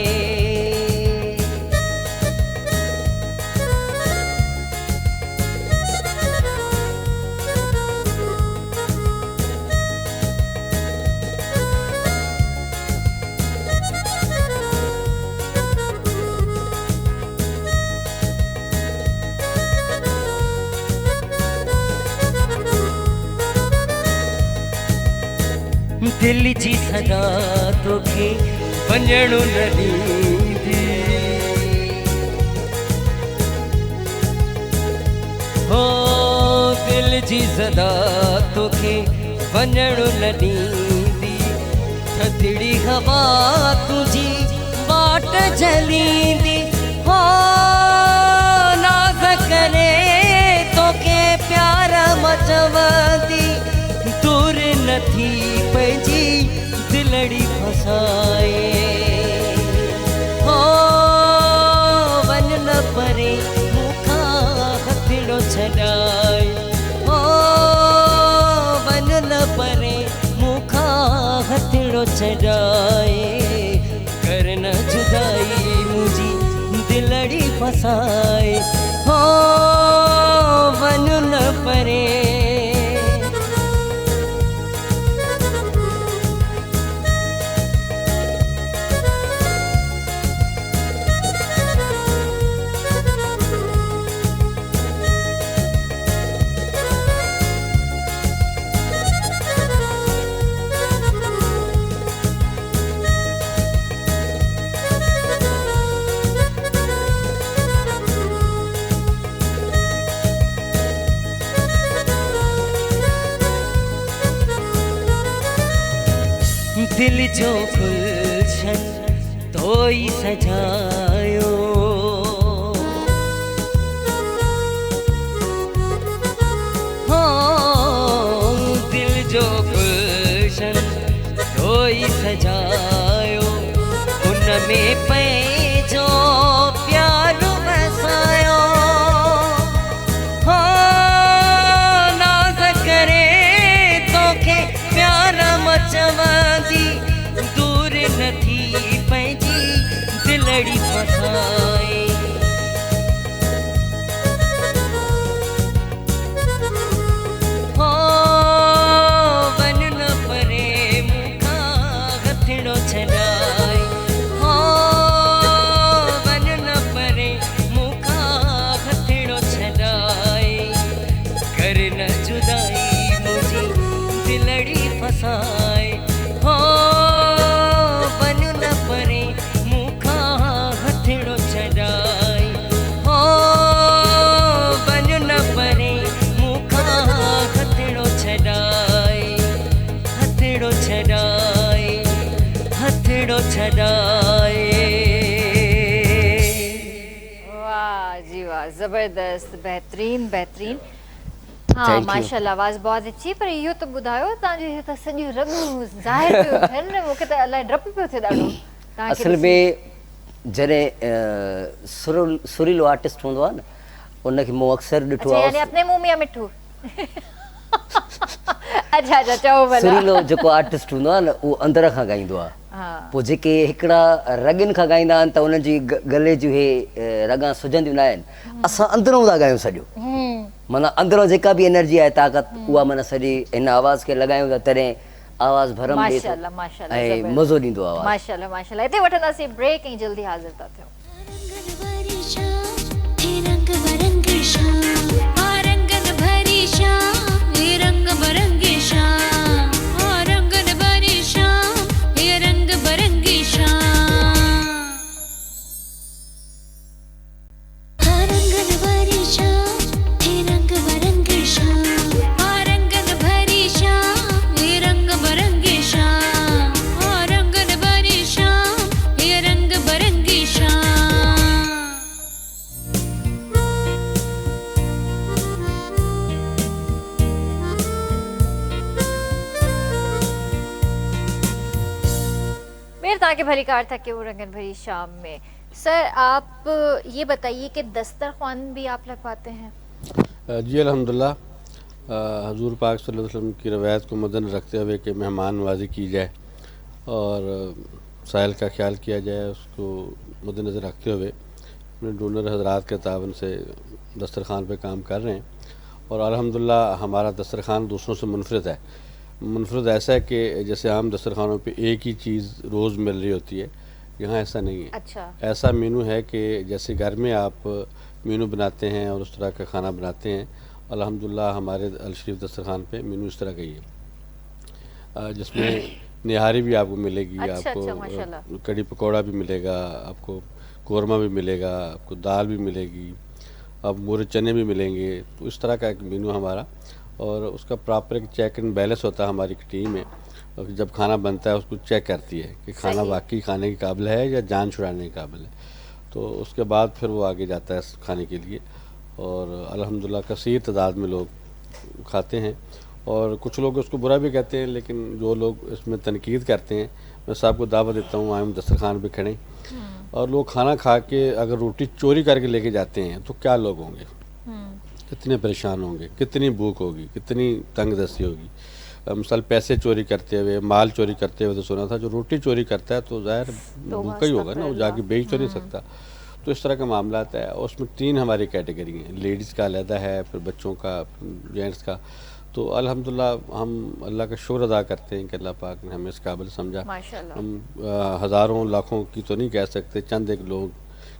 दिल जी सदा तोखे वञणु न ॾींदी हो दिल जी सदा तोखे वञणु न ॾींदी थधिड़ी हवा तुंहिंजी बाट जलींदी हो नाज़ करे तोखे प्यार मचवंदी दूर नथी पंहिंजी दिलड़ी फसाए हो वन न परे मुखा हथड़ो छड़ाए हो वन न परे मुखा हथड़ो छड़ाए कर न जुदाई मुझी दिलड़ी फसाए हो वन न परे दिल जो गुलशन तोई सजायो हो दिल जो गुलशन तोई सजायो उन में पंहिंजो प्यार वसायो हो नाज़ करे तोखे प्यार मचवंदी दूर नथी पंहिंजी दिलड़ी फसाए हो वन न परे मुखा हथड़ो छड़ाए हो हथेड़ो छड़ाए, हथेड़ो छड़ाए। वाह जी वाह, ज़बरदस्त, बेहतरीन बेहतरीन। हाँ Thank you. माशाल्लाह, आवाज़ बहुत अच्छी। पर इहो त ॿुधायो तव्हांजो इहो त सॼो रग ज़ाहिर पियो थिए न, मूंखे त अलाए डपु पियो थिए ॾाढो तव्हांखे असल ॾिसी। में जॾहिं सुरीलो आर्टिस्ट हूंदो आहे न, उनखे मूं अक्सर ॾिठो अच्छा, यानी आहे। अपने मुंह में या मिठू? अच्छा अच्छा, चओ भला। सुरीलो जेको आर्टिस्ट हूंदो आहे न, उहो अंदर खां ॻाईंदो आहे। हाँ पोइ जेके हिकिड़ा रगनि खां ॻाईंदा आहिनि त उन्हनि जी गले जूं हे रगां सुजंदियूं न आहिनि। असां अंदरूं था ॻायूं सॼो, माना अंदरूं जेका बि एनर्जी आहे, ताक़त, उहा माना सॼी हिन आवाज़ खे लॻायूं था, तॾहिं आवाज़ भरम ॾिए थो माशाल्लाह माशाल्लाह, ऐं ज़बरदस्त। मज़ो ॾींदो आहे आवाज़। माशाल्लाह माशाल्लाह। हिते वठंदासीं ब्रेक ऐं जल्दी हाज़िर था थियूं। रंग बरंगी शाम, रंगन भरी शाम, ये रंग बरंगी शाम, रंगन भरी शाम, ये रंग बरंगी शाम, रंगन भरी शाम, ये रंग बरंगी शाम, रंगन भरी शाम, ये रंग बरंगी शाम, रंगन भरी शाम, ये रंग बरंगी शाम। मेरे ताकि भली कार था कि वो रंगन भरी शाम में। सर आप ये बताइए कि दस्तरख्वान भी आप लगवाते हैं? जी अल्हम्दुलिल्लाह, हजूर पाक सल्लल्लाहु अलैहि वसल्लम की रवायत को मद्देनज़र रखते हुए कि मेहमान नवाजी की जाए और साहिल का ख्याल किया जाए, उसको मद्देनज़र रखते हुए अपने डोनर हजरात के तावन से दस्तरखान पे काम कर रहे हैं। और अल्हम्दुलिल्लाह हमारा दस्तरखान दूसरों से मुनफरद है। मुनफरद ऐसा है कि जैसे आम दस्तरखानों पे एक ही चीज़ रोज़ मिल रही होती है, यहाँ ऐसा नहीं है। अच्छा। ऐसा मेनू है कि जैसे घर में आप मेनू बनाते हैं और उस तरह का खाना बनाते हैं, अल्हम्दुलिल्लाह हमारे अल शरीफ दस्तरखान पे मेनू इस तरह का ही है, जिसमें निहारी भी आपको मिलेगी, अच्छा, आपको अच्छा, माशाल्लाह। कड़ी पकौड़ा भी मिलेगा, आपको कौरमा भी मिलेगा, आपको दाल भी मिलेगी, अब मूरे चने भी मिलेंगे। तो इस तरह का एक मेनू हमारा, और उसका प्रॉपर एक चेक एंड बैलेंस होता है। हमारी एक टीम है, और जब खाना बनता है उसको चेक करती है कि खाना सही। वाकई खाने के काबिल है या जान छुड़ाने के काबिल है। तो उसके बाद फिर वो आगे जाता है खाने के लिए, और अल्हम्दुलिल्लाह कसीर तादाद में लोग खाते हैं। और कुछ लोग उसको बुरा भी कहते हैं, लेकिन जो लोग इसमें तनकीद करते हैं, मैं सबको दावत देता हूँ आए दस्तरखान पे खड़े। और लोग खाना खा के अगर रोटी चोरी करके लेके जाते हैं तो क्या लोग होंगे, कितने परेशान होंगे, कितनी भूख होगी, कितनी तंगदस्ती होगी। मिसाल पैसे चोरी करते हुए, माल चोरी करते हुए तो सुना था, जो रोटी चोरी करता है तो ज़ाहिर भूखा ही होगा ना, वो जाके बेच तो नहीं सकता। तो इस तरह का मामला है। और उसमें 3 हमारी कैटेगरी हैं, लेडीज़ का अलहदा है, फिर बच्चों का, जेंट्स का। तो अल्हम्दुलिल्लाह हम अल्लाह का शुक्र अदा करते हैं कि अल्लाह पाक ने हमें इस काबिल समझा। माशाल्लाह। हम हज़ारों लाखों की तो नहीं कह सकते, चंद एक लोग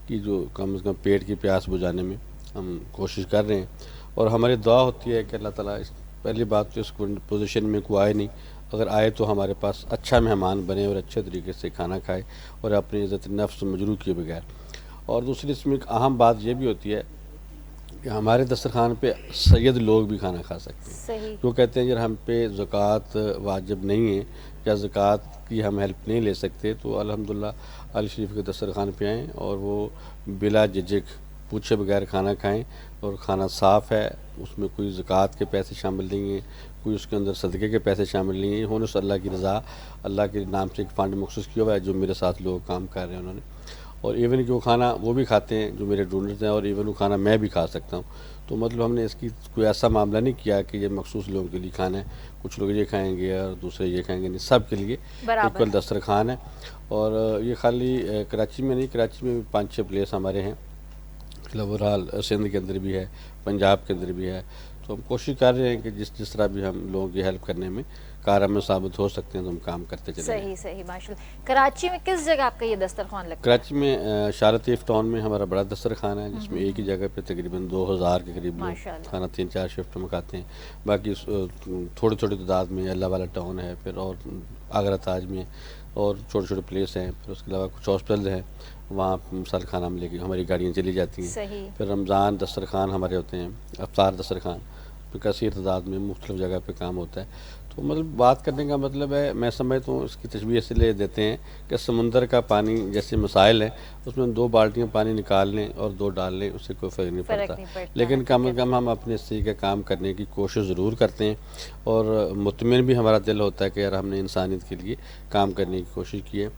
की जो कम से कम पेट की प्यास बुझाने में हम कोशिश कर रहे हैं। और हमारी दुआ होती है कि अल्लाह ताला पहली बात तो इस पोजीशन में कोई आए नहीं, अगर आए तो हमारे पास अच्छा मेहमान बने और अच्छे तरीके से खाना खाए और अपनी इज़्ज़त नफ्स मजरूह किए बगैर। और दूसरी इसमें एक अहम बात ये भी होती है कि हमारे दस्तरखान पे सैयद लोग भी खाना खा सकते हैं। सही। जो कहते हैं यार हम पे ज़कात वाजिब नहीं है या ज़कात की हम हेल्प नहीं ले सकते, तो अल्हम्दुलिल्लाह अल शरीफ के दस्तरखान पे आएँ और वो बिला झिझक पूछे बगैर खाना खाएं। और खाना साफ़ है, उसमें कोई ज़कात के पैसे शामिल नहीं हैं, कोई उसके अंदर सदक़े के पैसे शामिल नहीं हैं। होने से अल्लाह की रज़ा, अल्लाह के नाम से एक फ़ंड मखसूस किया हुआ है जो मेरे साथ लोग काम कर रहे हैं उन्होंने। और इवन जो खाना वो भी खाते हैं जो मेरे डोनर्स हैं, और इवन वो खाना मैं भी खा सकता हूँ। तो मतलब हमने इसकी कोई ऐसा मामला नहीं किया कि ये मखसूस लोगों के लिए खाना है, कुछ लोग ये खाएंगे और दूसरे ये खाएंगे, नहीं, सब के लिए बराबर। इक्वल दस्तरखान है। और ये खाली कराची में नहीं, कराची में 5-6 प्लेस हमारे हैं, ओवरऑल सिंध के अंदर भी है, पंजाब के अंदर भी है। तो हम कोशिश कर रहे हैं कि जिस तरह भी हम लोगों की हेल्प करने में कारगर साबित हो सकते हैं तो हम काम करते चले जाएं। सही सही माशाल्लाह। कराची में किस जगह आपका ये दस्तरखान लगता है? कराची में शारतीफ टाउन में हमारा बड़ा दस्तरखान है, जिसमें एक ही जगह पे तकरीबन 2000 के करीब लोग माशाल्लाह। खाना 3-4 शिफ्ट में खाते हैं। बाकी थोड़ी थोड़ी तादाद में अल्लाह वाला टाउन है, फिर और आगरा ताज में, और छोटे छोटे प्लेस हैं। फिर उसके अलावा कुछ हॉस्पिटल हैं, वहाँ मिसाल खाना मिलेगी, हमारी गाड़ियाँ चली जाती हैं। सही। फिर रमज़ान दस्तरखान हमारे होते हैं, अफ्तार दस्तरखान, तो कसीर तादाद में मुख्तलिफ़ जगह पे काम होता है। तो मतलब बात करने का मतलब है, मैं समझता हूँ इसकी तशबीह इसलिए देते हैं कि समुंदर का पानी जैसे मसाइल है, उसमें 2 बाल्टियाँ पानी निकाल लें और 2 डाल लें, उससे कोई फ़र्क नहीं पड़ता। लेकिन कम से कम हम अपने इस तरीके का काम करने की कोशिश ज़रूर करते हैं और मुतमिन भी हमारा दिल होता है कि यार हमने इंसानियत के लिए काम करने की कोशिश की है।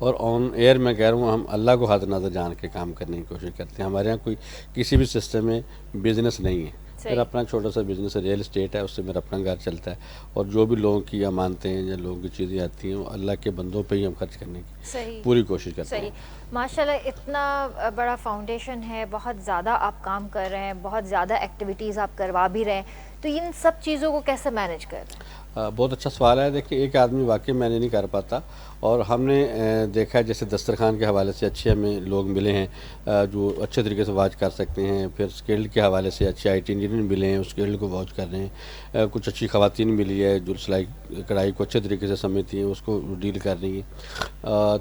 और ऑन एयर मैं कह रहा हूँ, हम अल्लाह को हाथ नज़र जान के काम करने की कोशिश करते हैं। हमारे यहाँ कोई किसी भी सिस्टम में बिज़नेस नहीं है। मेरा अपना छोटा सा बिज़नेस है, रियल एस्टेट है, उससे मेरा अपना घर चलता है। और जो भी लोगों की या मानते हैं या लोगों की चीज़ें आती हैं, वो अल्लाह के बंदों पे ही हम खर्च करने की पूरी कोशिश करते हैं। माशाल्लाह, इतना बड़ा फाउंडेशन है, बहुत ज़्यादा आप काम कर रहे हैं, बहुत ज़्यादा एक्टिविटीज़ आप करवा भी रहे हैं, तो इन सब चीज़ों को कैसे मैनेज कर रहे हैं? बहुत अच्छा सवाल है। देखिए, एक आदमी वाकई मैंने नहीं कर पाता और हमने देखा है जैसे दस्तरखान के हवाले से अच्छे हमें लोग मिले हैं जो अच्छे तरीके से वाच कर सकते हैं। फिर स्किल्ड के हवाले से अच्छे IT इंजीनियर मिले हैं, उस स्किल्ड को वाच कर रहे हैं। कुछ अच्छी ख़वातीन मिली है जो सिलाई कढ़ाई को अच्छे तरीके से समझती हैं, उसको डील कर रही हैं।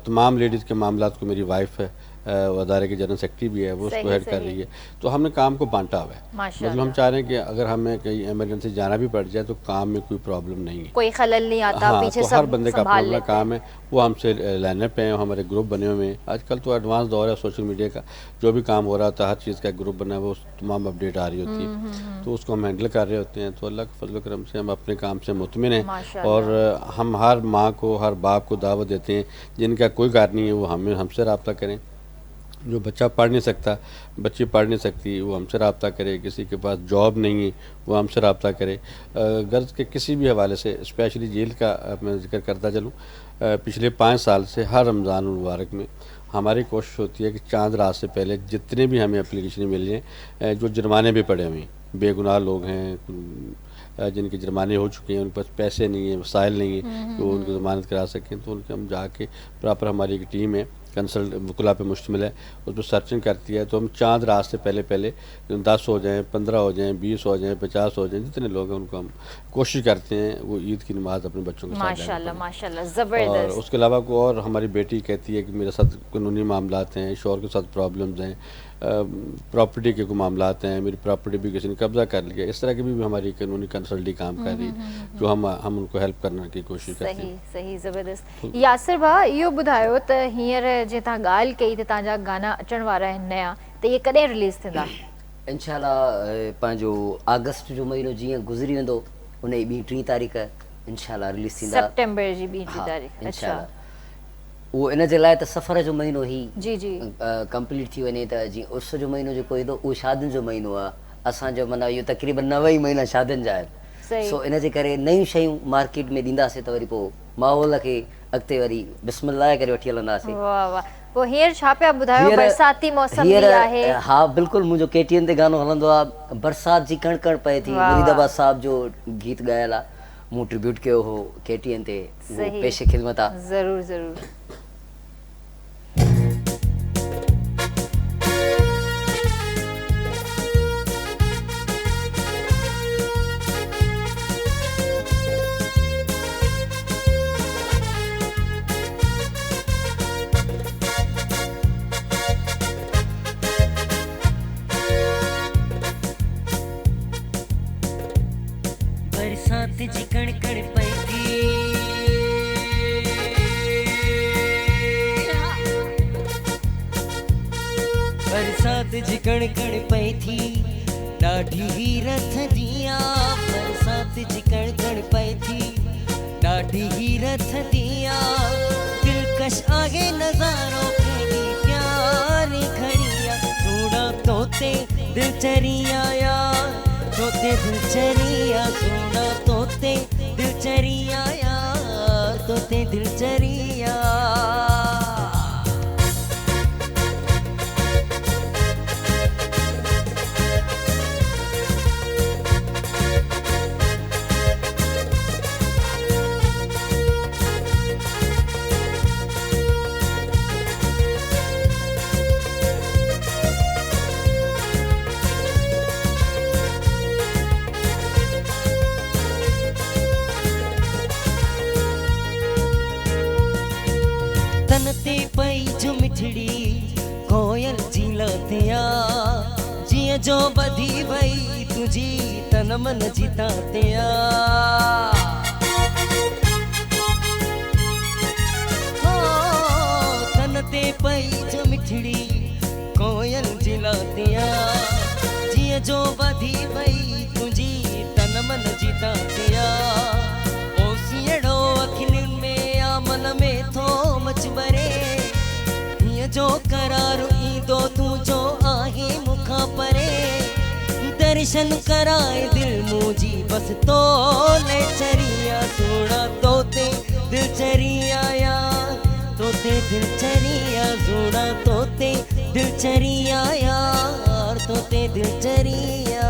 तमाम लेडीज़ के मामलात को मेरी वाइफ है, अदारे की जनरल सेक्रेटरी भी है, वो उसको हेड कर रही है। तो हमने काम को बांटा हुआ है। मतलब हम चाह रहे हैं कि अगर हमें कहीं इमरजेंसी जाना भी पड़ जाए तो काम में कोई प्रॉब्लम नहीं है, कोई खलल नहीं आता। हाँ, पीछे तो सब हर बंदे का अपना लेते काम है, वो हमसे लेने पे हैं। हमारे ग्रुप बने हुए हैं। आजकल तो एडवांस दौर है सोशल मीडिया का, जो भी काम हो रहा होता है हर चीज़ का ग्रुप बना है, वो तमाम अपडेट आ रही होती है, तो उसको हम हैंडल कर रहे होते हैं। तो अल्लाह के फजल करम से हम अपने काम से मुतमिन हैं और हम हर माँ को, हर बाप को दावत देते हैं जिनका कोई घर नहीं है वो हमसे रब्ता करें। जो बच्चा पढ़ नहीं सकता, बच्ची पढ़ नहीं सकती, वो हमसे रब्ता करे। किसी के पास जॉब नहीं है, वो हमसे रब्ता करे। गर्ज के किसी भी हवाले से, स्पेशली जेल का मैं जिक्र करता चलूँ, पिछले 5 साल से हर रमज़ान मुबारक में हमारी कोशिश होती है कि चांद रात से पहले जितने भी हमें एप्लीकेशन मिल जाएँ, जो जुर्माने भी पड़े हुए हैं, बेगुनाह लोग हैं जिनके जुर्माने हो चुके हैं, उनके पास पैसे नहीं है, वसाइल नहीं है तो उनकी ज़मानत करा सकें, तो उनके हम जाके प्रॉपर, हमारी एक टीम है कंसल्ट वकुला पे मुश्तमिल है, उसमें सर्चिंग करती है। तो हम चांद रात से पहले 10 हो जाएँ, 15 हो जाएँ, 20 हो जाएँ, 50 हो जाएँ, जितने लोग हैं उनको हम कोशिश करते हैं वो ईद की नमाज़ अपने बच्चों के साथ माशाल्लाह माशाल्लाह, ज़बरदस्त। और उसके अलावा कोई और हमारी बेटी कहती है कि मेरे साथ कानूनी मामलात हैं, शौहर के साथ प्रॉब्लम्स हैं, प्रॉपर्टी के कोई मामलात हैं, मेरी प्रॉपर्टी भी किसी ने कब्ज़ा कर लिया, इस तरह की भी हमारी कानूनी कंसल्टी काम कर रही है, जो हम उनको हेल्प करने की कोशिश करते हैं। सही ज़बरदस्त। यासिर भाउ, इहो ॿुधायो त हींअर जे तव्हां ॻाल्हि कई त तव्हांजा गाना अचण वारा आहिनि नया, त इहे कॾहिं रिलीज़ थींदा? इंशाल्लाह पंहिंजो अगस्त जो महीनो जीअं गुज़री वेंदो, उन जी 2 तारीख़ इंशाल्लाह रिलीज़ थींदा। सेप्टेम्बर जी 2 तारीख़। अच्छा, उहो इन जे लाइ त सफ़र जो महीनो ई जी जी कंप्लीट थी वञे त जीअं उर्स जो महीनो जेको ईंदो उहो शादियुनि जो महीनो आहे। असांजो माना इहो तक़रीबन 9 ई महीना शादियुनि जा आहिनि। सो इन जे करे नयूं शयूं मार्केट में ॾींदासीं त वरी पोइ माहौल खे अॻिते वरी बिस्मिल्लाह करे वठी हलंदासीं। वाह वाह। पोइ हींअर छा पिया ॿुधायो, बरसाती मौसम बि आहे? हा बिल्कुलु, मुंहिंजो KTN ते गानो हलंदो आहे, बरसात जी कण कण पए थी, मुरीदाबाद साहब जो गीत ॻायल आहे, मूं ट्रिब्यूट कयो हो KTN ते, पेश ख़िदमत आहे। ज़रूरु ज़रूरु। बरसात जी कण कण पई थी, बरसात जी कण कण पई थी, ॾाढी हीरत दिया। बरसात जी कण कण पई थी, ॾाढी हीरत दिया। दिलकश आगे नज़ारों केॾी प्यारी खड़िया, सोना तोते दिलचरिया यार, तोते दिलचरिया, सोना तोते दिलचरिया यार, तोते दिलचरिया। तन ते पई जो मिठड़ी कोयल जी लतिया, जिया जीअं जो वधी वई तुंहिंजी तन मन जी तातिया तन ते पई जो मिठड़ी कोयल जी लातिया जीअं जो वधी वई तुंहिंजी तन मन जी तातिया ओ सीअड़ो अखियुनि में आ मन में थो मच भरे हीअं जो करार ईंदो तुंहिंजो आहे मूंखां परे दर्शन कराए दिल मुंहिंजी बसि तोले चरिया सोणा तोते दिल चरिया यार तोते दिल चरिया सोणा तोते दिल चरिया यार तोते दिल चरिया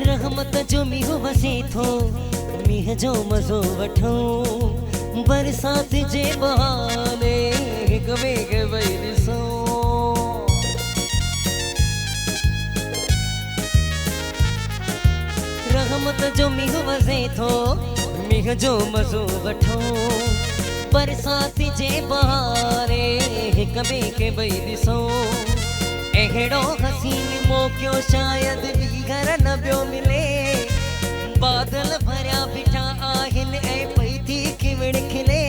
रहमत जो मींहुं वसे थो मींहं जो मज़ो वठूं बरसात जे बहाने हिक ॿिए खे वेही ॾिसूं रहमत जो मींहुं वसे थो मींहं जो मज़ो वठूं बरसात जे बहाने हिक ॿिए खे वेही ॾिसूं अहिड़ो हसीन मौक़ो शायद ॿी घर न ॿियो मिले बादल भरिया बीठा आहिनि ऐं पई थी खिवड़ खिले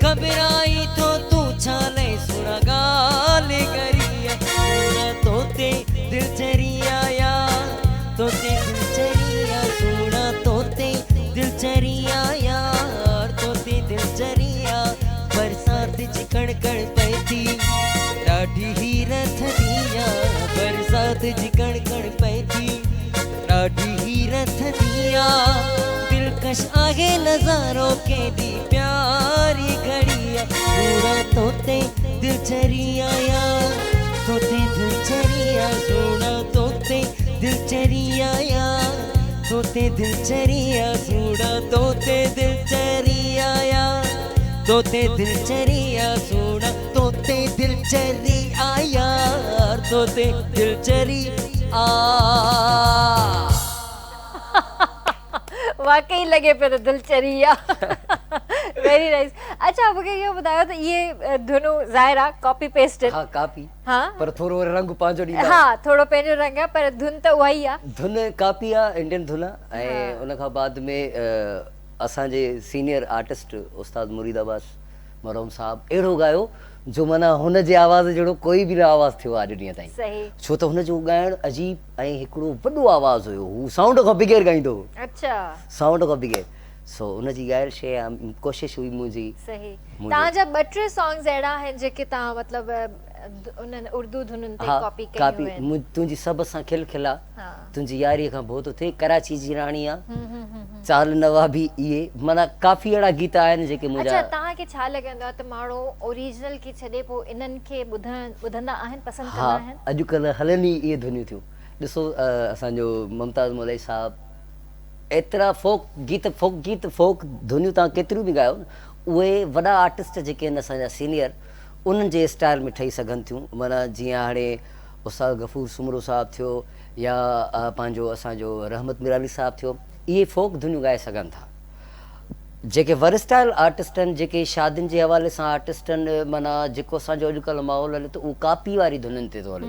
घबराई थो तूं छा लए सुणा ॻाल्हि करी सुणा तोते दिल चरिया यार तोते दिल चरिया सुणा तोते दिल चरिया यार तोते दिल चरिया बरसात जी कणकण पई थी ॾाढी हीरत दिया बरसात जी कणकण पई थी ॾाढी हीरत दिया दिलकश आहे नज़ारो केॾी प्यारी घड़िया सोणा तोते दिल चरिया यार तोते दिल चरिया सोणा तोते दिल चरिया यार तोते दिल चरिया सोणा तोते दिल चरिया यार तोते दिल चरिया सोणा तोते दिल चरिया यार तोते दिल चरिया वाकई लगे पे तो दिलचरिया वेरी नाइस। अच्छा मूंखे इहो ॿुधायो त इहे धुनूं ज़ाहिर कॉपी पेस्टेड हाँ कापी हाँ पर थोरो रंग पंहिंजो ॾींदा हाँ थोड़ो पंहिंजो रंग आहे पर धुन त उहा ई आहे धुन कापी आहे इंडियन धुन आहे ऐं उन खां बाद में असांजे सीनियर आर्टिस्ट उस्ताद मुरीद अब्बास मरहूम साहब अहिड़ो ॻायो जो माना हुन जे आवाज़ जहिड़ो कोई बि न आवाज़ थियो आहे अॼु ॾींहं ताईं सही छो त हुनजो ॻाइणु अजीब ऐं हिकिड़ो वॾो आवाज़ हुयो हू साउंड खां बग़ैर ॻाईंदो हो अच्छा साउंड खां बग़ैर सो हुनजी ॻाइल शइ कोशिशि हुई मुंहिंजी सही तव्हांजा 2-3 सॉन्ग्स अहिड़ा आहिनि जेके तव्हां मतिलबु उन्हनि उर्दू धुनुनि ते हाँ कॉपी कयूं कापी आहिनि तुंहिंजी सभ सां खिल खिला हाँ तुंहिंजी यारीअ खां भो थो थिए कराची जी राणी आहे चाल नवाबी इहे माना काफ़ी अहिड़ा गीत आहिनि जेके अच्छा मुंहिंजा तव्हांखे छा लॻंदो आहे त माण्हू ओरिजिनल खे छॾे पोइ इन्हनि खे ॿुधंदा आहिनि पसंदि कंदा हा आहिनि अॼुकल्ह हलनि ई इहे धुनियूं थियूं ॾिसो असांजो मुमताज़ मौलवी साहब एतिरा फोक गीत फोक धुनियूं तव्हां केतिरियूं बि ॻायो न उहे वॾा आर्टिस्ट जेके आहिनि असांजा सीनियर उन्हनि जे स्टाइल में ठही सघनि थियूं माना जीअं हाणे उस्ताद गफ़ूर सुमरो साहब थियो या पंहिंजो असांजो रहमत मिराली साहब थियो इहे फोक धुनियूं ॻाए सघनि था जेके वर्सटाइल आर्टिस्ट आहिनि जेके शादियुनि जे हवाले सां आर्टिस्ट आहिनि माना जेको असांजो अॼुकल्ह माहौल हले थो उहो कापी वारी धुननि ते थो हले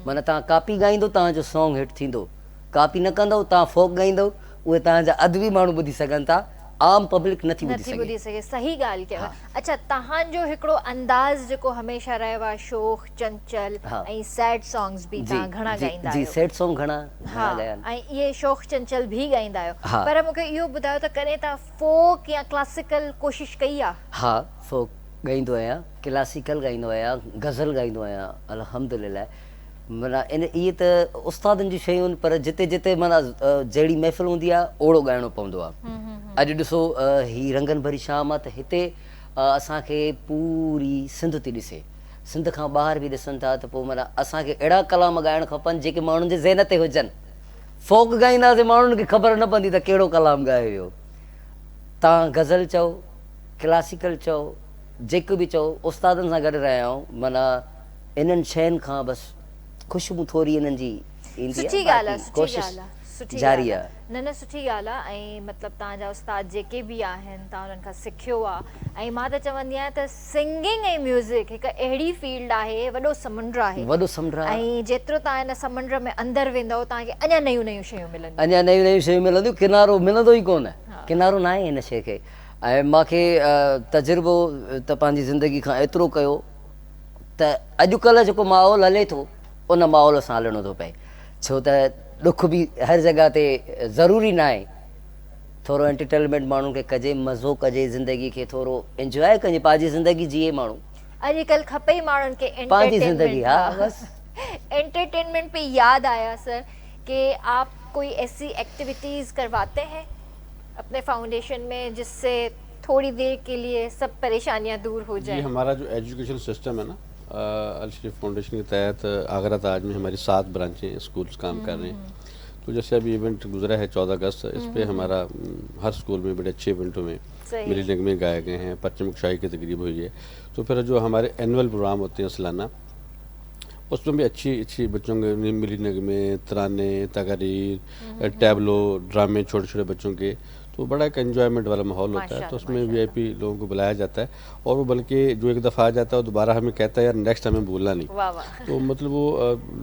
माना तव्हां कापी ॻाईंदो तव्हांजो सॉन्ग हिट थींदो कापी न कंदव तव्हां फोक ॻाईंदव उहे तव्हांजा अदबी माण्हू ॿुधी सघनि था आम पब्लिक नथी ॿुधी सघे सही ॻाल्हि कयव अच्छा तव्हांजो हिकिड़ो अंदाज़ जेको हमेशह रहियो आहे शोख चंचल ऐं सैड सॉन्ग्स बि तव्हां घणा ॻाईंदा जी आहियो सैड सॉन्ग घणा हा ॻाया आहिनि ऐं इहे शोख चंचल बि ॻाईंदा आहियो हा। पर मूंखे इहो ॿुधायो त कॾहिं तव्हां फोक या क्लासिकल कोशिशि कई आहे हा फोक ॻाईंदो आहियां क्लासिकल ॻाईंदो आहियां गज़ल ॻाईंदो आहियां अल्हम्दुलिल्लाह माना इहे त उस्तादनि जी शयूं आहिनि पर जिते जिते माना जहिड़ी महफ़िल हूंदी आहे ओड़ो ॻाइणो पवंदो आहे अॼु ॾिसो ही रंगन भरी शाम आहे त हिते असांखे पूरी सिंध थी ॾिसे, सिंध खां ॿाहिरि बि ॾिसनि था, त पोइ माना असांखे अहिड़ा कलाम ॻाइणु खपनि जेके माण्हुनि जे ज़हन ते हुजनि। फोक ॻाईंदासीं, माण्हुनि खे ख़बर न पवंदी त कहिड़ो कलाम ॻाए वियो। तव्हां गज़ल चओ, क्लासिकल चओ, जेको बि चओ, उस्तादनि सां गॾु रहिया आहियूं, माना इन्हनि शयुनि खां बसि ख़ुशबू थोरी इन्हनि जी ईंदी सुठी आहे, ॻाल्हि आहे, बाक़ी सुठी कोशिशि ॻाल्हि आहे, सुठी जारी ॻाल्हि आहे। आहे। न सुठी ॻाल्हि आहे। ऐं मतिलबु तव्हांजा उस्ताद जेके बि आहिनि तव्हां उन्हनि खां सिखियो आहे। ऐं मां त चवंदी आहियां त सिंगिंग ऐं म्यूज़िक हिकु अहिड़ी फील्ड आहे, वॾो समुंड आहे, वॾो समुंड आहे। ऐं जेतिरो तव्हां हिन समुंड में अंदरि वेंदव तव्हांखे अञा नयूं नयूं शयूं मिलंदियूं। अञा नयूं नयूं शयूं मिलंदियूं, किनारो मिलंदो ई कोन, किनारो न आहे हिन शइ खे। ऐं मूंखे तजुर्बो त पंहिंजी ज़िंदगी खां एतिरो कयो त अॼुकल्ह जेको माहौल हले थो उन माहौल सां हलणो थो पए, छो त ॾुख बि हर जॻह ते ज़रूरी न आहे। थोरो एंटरटेनमेंट माण्हुनि खे कजे, मज़ो कजे, ज़िंदगी खे थोरो इंजॉय कजे, पंहिंजी ज़िंदगी जीए माण्हू। अॼुकल्ह खपे ई माण्हुनि खे पंहिंजी ज़िंदगी, हा बस। एंटरटेनमेंट पे याद आया सर कि आप कोई ऐसी एक्टिविटीज़ करवाते हैं अपने फाउंडेशन में जिससे थोड़ी देर के लिए सब परेशानियां दूर हो जी, जाए? हमारा जो एजुकेशन सिस्टम है ना, अल शरीफ फाउंडेशन के तहत आगरा ताज में हमारी 7 ब्रांचें स्कूल्स काम कर रहे हैं। तो जैसे अभी इवेंट गुजरा है 14 अगस्त, इस पे हमारा हर स्कूल में बड़े अच्छे इवेंटों में सही। मिली नगमे गाए गए हैं, परचम कुशाई की तकरीब हुई है। तो फिर जो हमारे एनुअल प्रोग्राम होते हैं सालाना, उसमें भी अच्छी अच्छी बच्चों के मिली नगमे, तराने, तकरीर, टैबलो, ड्रामे छोटे छोटे बच्चों के, तो बड़ा एक एन्जॉयमेंट वाला माहौल होता है। तो उसमें वीआईपी लोगों को बुलाया जाता है, और वो बल्कि जो एक दफ़ा आ जाता है वो दोबारा हमें कहता है यार नेक्स्ट हमें भूलना नहीं। वाह वाह। तो मतलब वो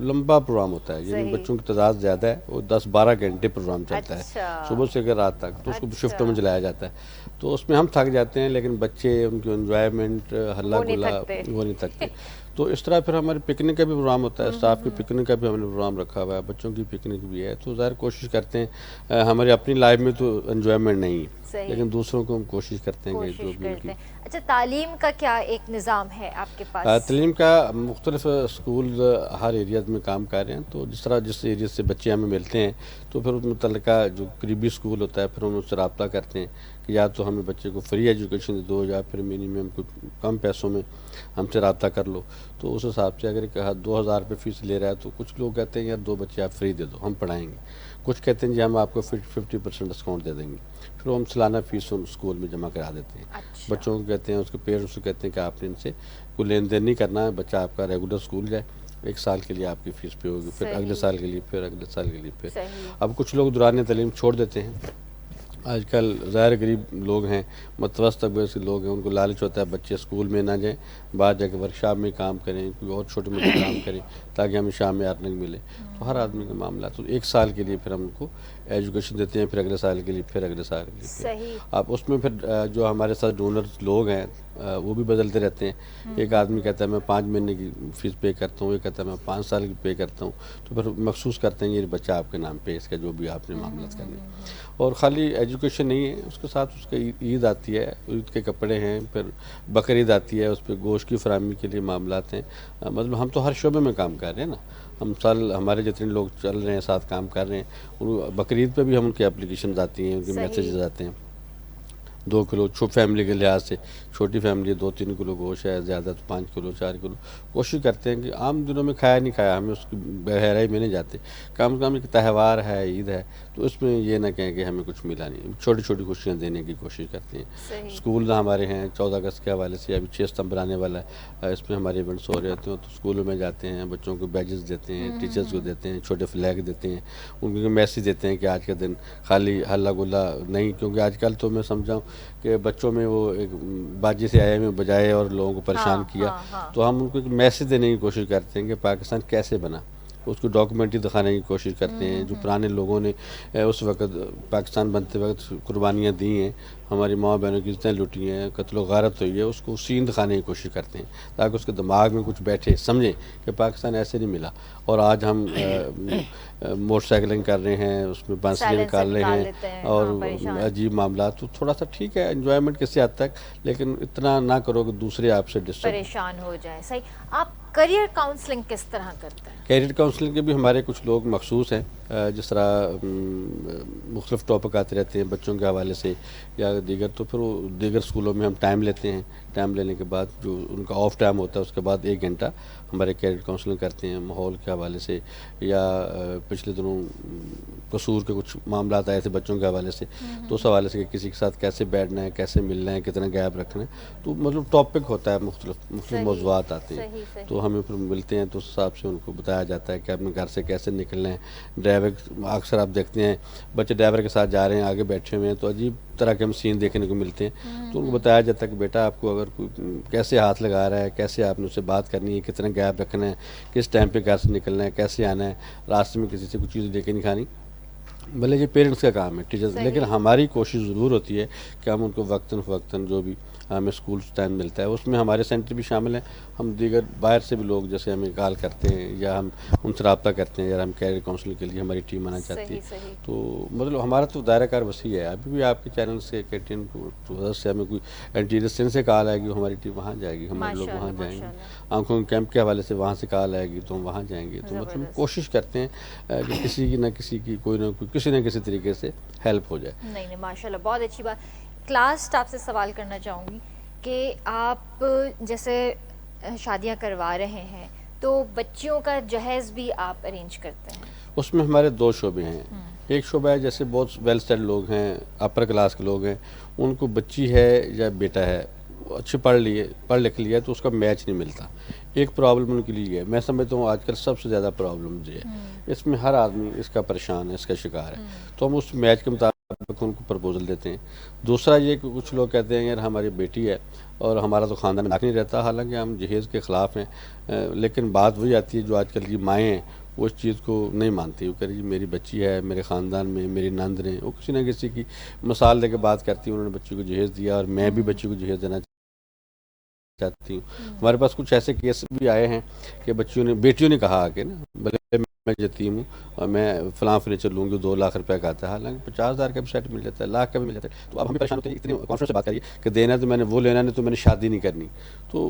लंबा प्रोग्राम होता है, यानी सही। बच्चों की तादाद ज़्यादा है, वो 10-12 घंटे प्रोग्राम चलता अच्छा। है, सुबह से लेकर रात तक। तो उसको अच्छा। शिफ्टों में चलाया जाता है। तो उसमें हम थक जाते हैं, लेकिन बच्चे उनकी एन्जॉयमेंट, हल्ला वो नहीं गुल्ला, थकते। वो नहीं थकते। तो इस तरह फिर हमारे पिकनिक का भी प्रोग्राम होता है, स्टाफ की पिकनिक का भी हमने प्रोग्राम रखा हुआ है, बच्चों की पिकनिक भी है। तो ज़ाहिर कोशिश करते हैं, हमारी अपनी लाइफ में तो एन्जॉयमेंट नहीं है, सही। लेकिन दूसरों को हम कोशिश करते हैं कि जो कोशिश भी करते उनकी हैं। अच्छा, तालीम का क्या एक निज़ाम है आपके पास? तलीम का मुख्तलिफ स्कूल हर एरिया में काम कर रहे हैं। तो जिस तरह जिस एरिया से बच्चे हमें मिलते हैं, तो फिर उस मुतल्लिका जो करीबी स्कूल होता है, फिर हम उससे रब्ता करते हैं कि या तो हमें बच्चे को फ्री एजुकेशन दे दो, या फिर मिनिमम कुछ कम पैसों में हमसे रब्ता कर लो। तो उस हिसाब से अगर 2000 रुपये फ़ीस ले रहा है, तो कुछ लोग कहते हैं यार 2 बच्चे आप फ्री दे दो, हम पढ़ाएंगे। कुछ कहते हैं जी हम आपको 50% डिस्काउंट दे देंगे, फिर हम सालाना फ़ीस हम स्कूल में जमा करा देते हैं। अच्छा। बच्चों को कहते हैं, उसके पेरेंट्स को कहते हैं कि आपने इनसे कोई लेन देन नहीं करना है, बच्चा आपका रेगुलर स्कूल जाए, 1 साल के लिए आपकी फ़ीस पे होगी, फिर सही। अगले साल के लिए, फिर अगले साल के लिए, फिर सही। अब कुछ लोग दौरान तालीम छोड़ देते हैं। आजकल ज़ाहिर गरीब लोग हैं, मतवस्त तबके से लोग हैं, उनको लालच होता है बच्चे स्कूल में ना जाएं, बाहर जाके वर्कशॉप में काम करें, कोई और छोटे मोटे काम करें, ताकि हमें शाम में अर्निंग मिले। तो हर आदमी का मामला, तो 1 साल के लिए फिर हम उनको एजुकेशन देते हैं, फिर अगले साल के लिए, फिर अगले साल के लिए, सही। अब उसमें फिर जो हमारे साथ डोनर्स लोग हैं, वो भी बदलते रहते हैं। एक आदमी कहता है मैं 5 महीने की फ़ीस पे करता हूँ, एक कहता है मैं 5 साल की पे करता हूँ। तो फिर मखसूस करते हैं ये बच्चा आपके नाम पे, इसका जो भी आपने मामला करने। और ख़ाली एजुकेशन नहीं है, उसके साथ उसका ईद आती है, ईद के कपड़े हैं, फिर बकरीद आती है, उस पर गोश्त की फराहमी के लिए मामलात हैं। मतलब हम तो हर शोबे में काम कर रहे हैं ना, हम साल हमारे जितने लोग चल रहे हैं साथ काम कर रहे हैं, उन बकरीद पे भी हम उनकी एप्लीकेशन आती हैं, उनके मैसेजेस आते हैं। 2 किलो फैमिली के लिहाज से, छोटी फैमिली 2-3 किलो गोश्त है, ज़्यादा तो 5 किलो 4 किलो। कोशिश करते हैं कि आम दिनों में खाया नहीं खाया, हमें उसकी गहराई में नहीं जाते। कम से कम एक त्यौहार है, ईद है, तो उसमें ये ना कहें कि हमें कुछ मिला नहीं, छोटी छोटी खुशियाँ देने की कोशिश करते हैं। स्कूल हमारे हैं, 14 अगस्त के हवाले से अभी 6 सितंबर आने वाला है, इसमें हमारे इवेंट्स हो रहे होते हैं। तो स्कूलों में जाते हैं, बच्चों को बैजेस देते हैं, टीचर्स को देते हैं, छोटे फ्लैग देते हैं, उनको मैसेज देते हैं कि आज के दिन खाली हल्ला गुल्ला नहीं, क्योंकि आजकल तो मैं समझाऊँ कि बच्चों में वो एक बाजी से आए में बजाए और लोगों को परेशान किया। तो हम उनको एक मैसेज देने की कोशिश करते हैं कि पाकिस्तान कैसे बना, उसको डॉक्यूमेंट्री दिखाने की कोशिश करते हैं। जो पुराने लोगों ने उस वक्त पाकिस्तान बनते वक्त कुर्बानियाँ दी हैं, हमारी माँ बहनों की इज्जतें लुटी हैं, कत्ल गारत हुई है, उसको सीन दिखाने की कोशिश करते हैं, ताकि उसके दिमाग में कुछ बैठे, समझें कि पाकिस्तान ऐसे नहीं मिला। और आज हम मोटरसाइकिलिंग कर रहे हैं, उसमें बांसुरी निकाल रहे हैं, और अजीब मामला। तो थोड़ा सा ठीक है एंजॉयमेंट किसी हद तक, लेकिन इतना ना करो कि दूसरे आपसे डिस्टर्ब परेशान हो जाए। सही। आप करियर काउंसलिंग किस तरह करते हैं? कैरियर काउंसलिंग के भी हमारे कुछ लोग मखसूस हैं, जिस तरह मुख्तलिफ टॉपिक आते रहते हैं बच्चों के हवाले से या दीगर, तो फिर वो दीगर स्कूलों में हम टाइम लेते हैं। टाइम लेने के बाद जो उनका ऑफ टाइम होता है उसके बाद 1 घंटा हमारे कैरियर काउंसलिंग करते हैं माहौल के हवाले से, या पिछले दिनों कसूर के कुछ मामला आए थे बच्चों के हवाले से, तो उस हवाले से कि किसी के साथ कैसे बैठना है, कैसे मिलना है, कितना गैप रखना है, तो मतलब टॉपिक होता है, मुख्तलिफ मौज़ूआत आते हैं, तो हमें फिर मिलते हैं तो उस हिसाब से उनको बताया जाता है कि अपने घर से कैसे निकलना है। ड्राइवर अक्सर आप देखते हैं बच्चे ड्राइवर के साथ जा रहे हैं, आगे बैठे हुए हैं, तो अजीब तरह के हम सीन देखने को मिलते हैं, तो उनको बताया जाता है कि बेटा आपको अगर कोई कैसे हाथ लगा रहा है, कैसे आपने उससे बात करनी है, कितना गैप रखना है, किस टाइम पे घर से निकलना है, कैसे आना है, रास्ते में किसी से कुछ चीज़ लेके नहीं खानी। भले ये पेरेंट्स का काम है, टीचर्स, लेकिन हमारी कोशिश ज़रूर होती है कि हम उनको वक्तन जो भी हमें स्कूल टाइम मिलता है उसमें हमारे सेंटर भी शामिल हैं। हम दीगर बाहर से भी लोग जैसे हमें कॉल करते हैं या हम उनसे रब्ता करते हैं, या हम कैरियर काउंसलिंग के लिए हमारी टीम आना चाहती है, तो मतलब हमारा तो दायरा कार वसी है। अभी भी आपके चैनल से कैटीन को से हमें कोई एंटीरियर से कॉल आएगी, हमारी टीम वहाँ जाएगी, हमारे लोग वहाँ जाएंगे, आंखों के कैंप के हवाले से वहाँ से कॉल आएगी तो हम वहाँ जाएंगे। तो मतलब कोशिश करते हैं कि किसी की ना किसी की कोई ना कोई किसी न किसी तरीके से हेल्प हो जाए। नहीं, माशाल्लाह, बहुत अच्छी बात। क्लास आपसे सवाल करना चाहूँगी कि आप जैसे शादियां करवा रहे हैं तो बच्चियों का जहेज़ भी आप अरेंज करते हैं? उसमें हमारे 2 शोबे हैं। एक शोबा है जैसे बहुत वेल सेटल्ड लोग हैं, अपर क्लास के लोग हैं, उनको बच्ची है या बेटा है, अच्छे पढ़ लिख लिया तो उसका मैच नहीं मिलता। एक प्रॉब्लम उनके लिए है, मैं समझता हूँ आजकल सबसे ज़्यादा प्रॉब्लम ये है, इसमें हर आदमी इसका परेशान है, इसका शिकार है, तो हम उस मैच के मुताबिक उनको प्रपोजल देते हैं। दूसरा ये कि कुछ लोग कहते हैं यार हमारी बेटी है और हमारा तो ख़ानदान में नहीं रहता, हालांकि हम जहेज़ के ख़िलाफ़ हैं, लेकिन बात वही आती है जो आजकल की माएँ हैं वो इस चीज़ को नहीं मानती। वो कह रही मेरी बच्ची है, मेरे ख़ानदान में मेरी नंद ने, वो किसी न किसी की मिसाल लेके बात करती है, उन्होंने बच्ची को जहेज़ दिया और मैं भी बच्ची को जहेज़ देना चाहती हूँ। हमारे पास कुछ ऐसे केस भी आए हैं कि बेटियों ने कहा कि ना भले मैं यतीम हूँ और मैं फ़लाँ फर्नीचर लूँगी 2 लाख रुपए का आता है, हालांकि 50,000 का भी सेट मिल जाता है, लाख का भी मिल जाता है। तो अब हम परेशान होते हैं, इतनी कॉन्फिडेंस से बात करिए कि देना तो मैंने वो लेना नहीं तो मैंने शादी नहीं करनी, तो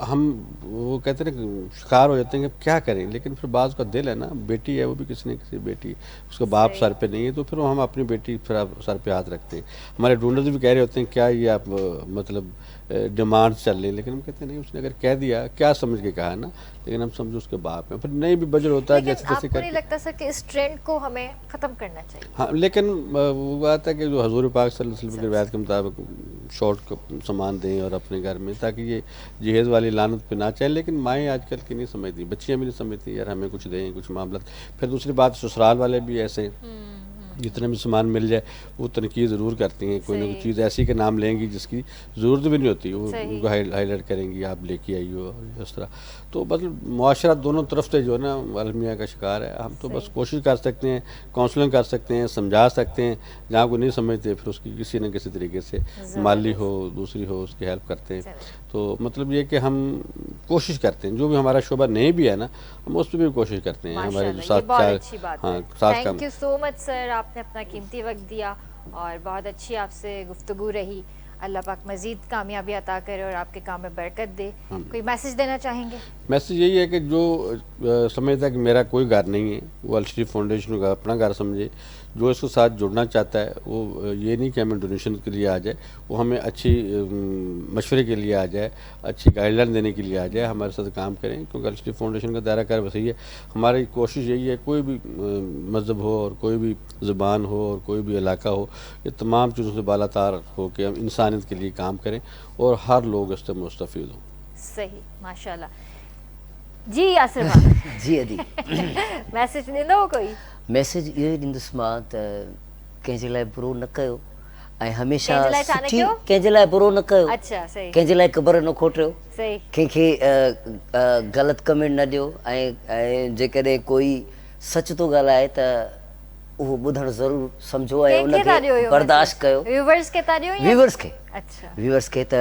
हम वो कहते हैं ना शिकार हो जाते हैं कि क्या करें। लेकिन फिर बाज़ का दिल है ना, बेटी है वो भी किसी न किसी बेटी, उसका बाप सर पे नहीं है, तो फिर हम अपनी बेटी फिर सर पे हाथ रखते हैं। हमारे डोनर्स भी कह रहे होते हैं क्या ये आप मतलब डिमांड चल रही है, लेकिन हम कहते हैं नहीं, उसने अगर कह दिया क्या समझ के कहा है ना, लेकिन हम समझो उसके बाप है, फिर नहीं भी बजट होता है जैसे तैसे आपको नहीं लगता सर कि इस ट्रेंड को हमें ख़त्म करना चाहिए? हाँ, लेकिन वो बात है कि जो हजूर पाक सल्लल्लाहु अलैहि वसल्लम की रिवायत के मुताबिक शॉर्ट सामान दें और अपने घर में, ताकि ये जहेज़ वाली लानत पे ना चाहे। लेकिन माएँ आजकल की नहीं समझती, बच्चियाँ भी नहीं समझती यार हमें कुछ दें, कुछ मामला। फिर दूसरी बात ससुराल वाले भी ऐसे जितने भी सामान मिल जाए वो तनकीद ज़रूर करती हैं, कोई ना कोई चीज़ ऐसी के नाम लेंगी जिसकी ज़रूरत भी नहीं होती, वो उनको हाईलाइट करेंगी आप लेके आई हो इस तरह। तो मतलब मुआशरा दोनों तरफ से जो है ना अलमिया का शिकार है। हम तो बस कोशिश कर सकते हैं, काउंसलिंग कर सकते हैं, समझा सकते हैं, जहाँ कोई नहीं समझते फिर उसकी किसी न किसी तरीके से माली हो दूसरी हो उसकी हेल्प करते हैं। तो मतलब ये कि हम कोशिश करते हैं, जो भी हमारा शोबा नहीं भी है ना हम उस पर भी कोशिश करते हैं। हमारे जो साथ thank you so much sir, आपने अपना कीमती वक्त दिया और बहुत अच्छी आपसे गुफ्तगू रही। अल्लाह पाक मज़ीद कामयाबी अता करे और आपके काम में बरकत दे। कोई मैसेज देना चाहेंगे? मैसेज यही है कि जो समझता है कि मेरा कोई घर नहीं है वो अल शरीफ फाउंडेशन का अपना घर समझे। जो इसके साथ जुड़ना चाहता है वो ये नहीं कि हमें डोनेशन के लिए आ जाए, वो हमें अच्छी मशवरे के लिए आ जाए, अच्छी गाइडलाइन देने के लिए आ जाए, हमारे साथ काम करें, क्योंकि अल शरीफ फाउंडेशन का दायरा कार वसी है। हमारी कोशिश यही है कोई भी मज़हब हो और कोई भी ज़बान हो और कोई भी इलाका हो, ये तमाम चीज़ों से बालातार हो कि हम इंसानियत के लिए काम करें और हर लोग इससे मुस्तफ़ीद हों। सही, माशाल्लाह जी। यासिर भाई जी अदी मैसेज ॾींदो कोई? मैसेज इहो ई ॾींदुसि मां त कंहिंजे लाइ बुरो न कयो ऐं हमेशह कंहिंजे लाइ छा न कयो? कंहिंजे लाइ बुरो न कयो, अच्छा, सही। कंहिंजे लाइ कबर न खोटियो, सही। कंहिंखे ग़लति कमेंट न ॾियो ऐं जेकॾहिं कोई सच थो ॻाल्हाए त उहो ॿुधणु ज़रूरु सम्झो ऐं उनखे बर्दाश्त कयो। व्यूअर्स खे था ॾियो? व्यूअर्स खे, अच्छा, व्यूअर्स खे त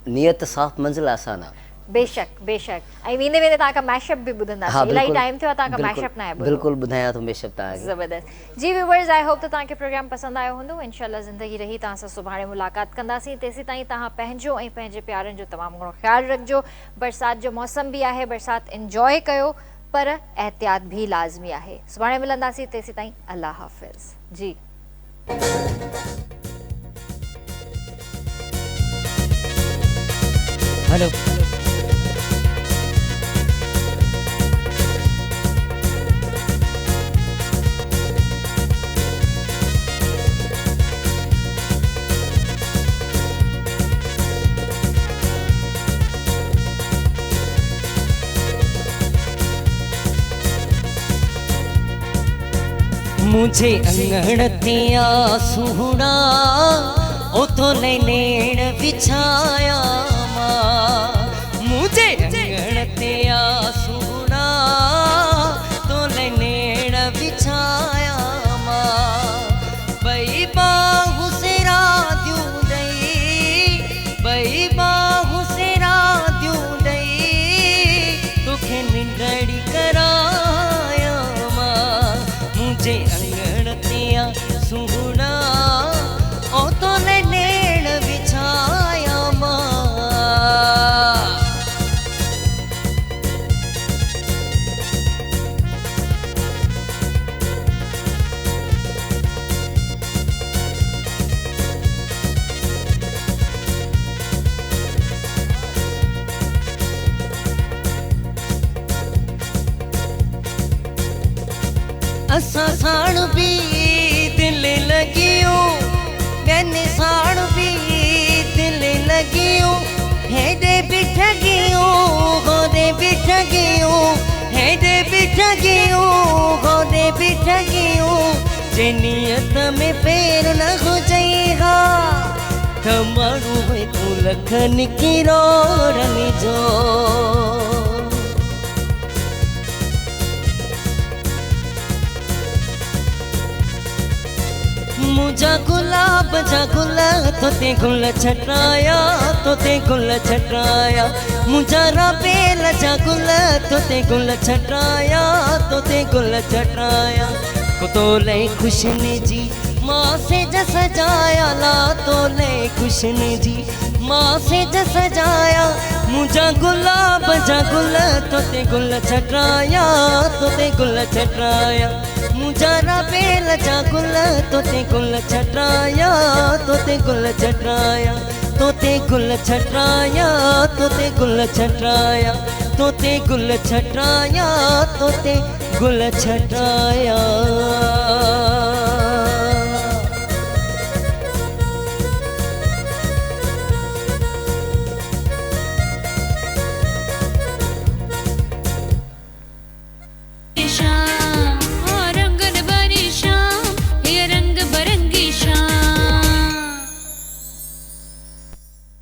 नियत साफ़ मंज़िल आसान आहे। बेशक बेशक। ऐं वेंदे वेंदे तव्हांखां मैशअप बि ॿुधंदासीं, इलाही टाइम थियो आहे तव्हांखां मैशअप न आहे ॿुधो। बिल्कुलु ॿुधायां थो मैशअप तव्हांखे। ज़बरदस्त जी। व्यूअर्स, आई होप त तव्हांखे प्रोग्राम पसंदि आयो हूंदो। इंशाल्लाह ज़िंदगी रही तव्हां सां सुभाणे मुलाक़ात कंदासीं। तेसीं ताईं तव्हां पंहिंजो ऐं पंहिंजे प्यारनि जो तमामु घणो ख़्यालु रखिजो। बरसाति जो मौसम बि आहे, बरसाति इंजॉय कयो, पर एहतियात भी लाज़मी आहे। सुभाणे मिलंदासीं, तेसीं ताईं अल्लाह हाफ़िज़ जी। हेलो मुझे अंगण तिया सुहना ओ तो नैण बिछाया मां। मुझे अंगण तिया सुहना तो नैण बिछाया मां। बई बाहु से राद्यू दई, बई बाहु से राद्यू दई, तुखे निंडड़ी कराया मां। मुझे अंगण तिया सुहना ओ तो नैण बिछाया मां। असा साण भी दिल लगियो, मैंने साण भी दिल लगियो, हेडे बिठ गियो होदे बिठ गियो, हेडे बिठ गियो होदे बिठ गियो। जे नियत में फेर न हो जाएगा त मारू है तू लखन की रोरन जो। मुझा गुलाब जा गुल तोते गुल छटाया, तोते गुल छटाया। मुझा राबेल जा गुल तोते गुल छटाया, तोते गुल छटाया। को तो ले खुशन जी माँ से जस सजाया, ला तो ले खुशन जी माँ से जस सजाया। मुझा गुलाब जा गुल तोते गुल छटाया, तोते गुल छटाया। मुझा राबेल जा गुल तोते गुल छटाया, तोते गुल छटाया। तोते गुल छटाया, तोते गुल छटाया, तोते गुल छटाया, तोते गुल छटाया।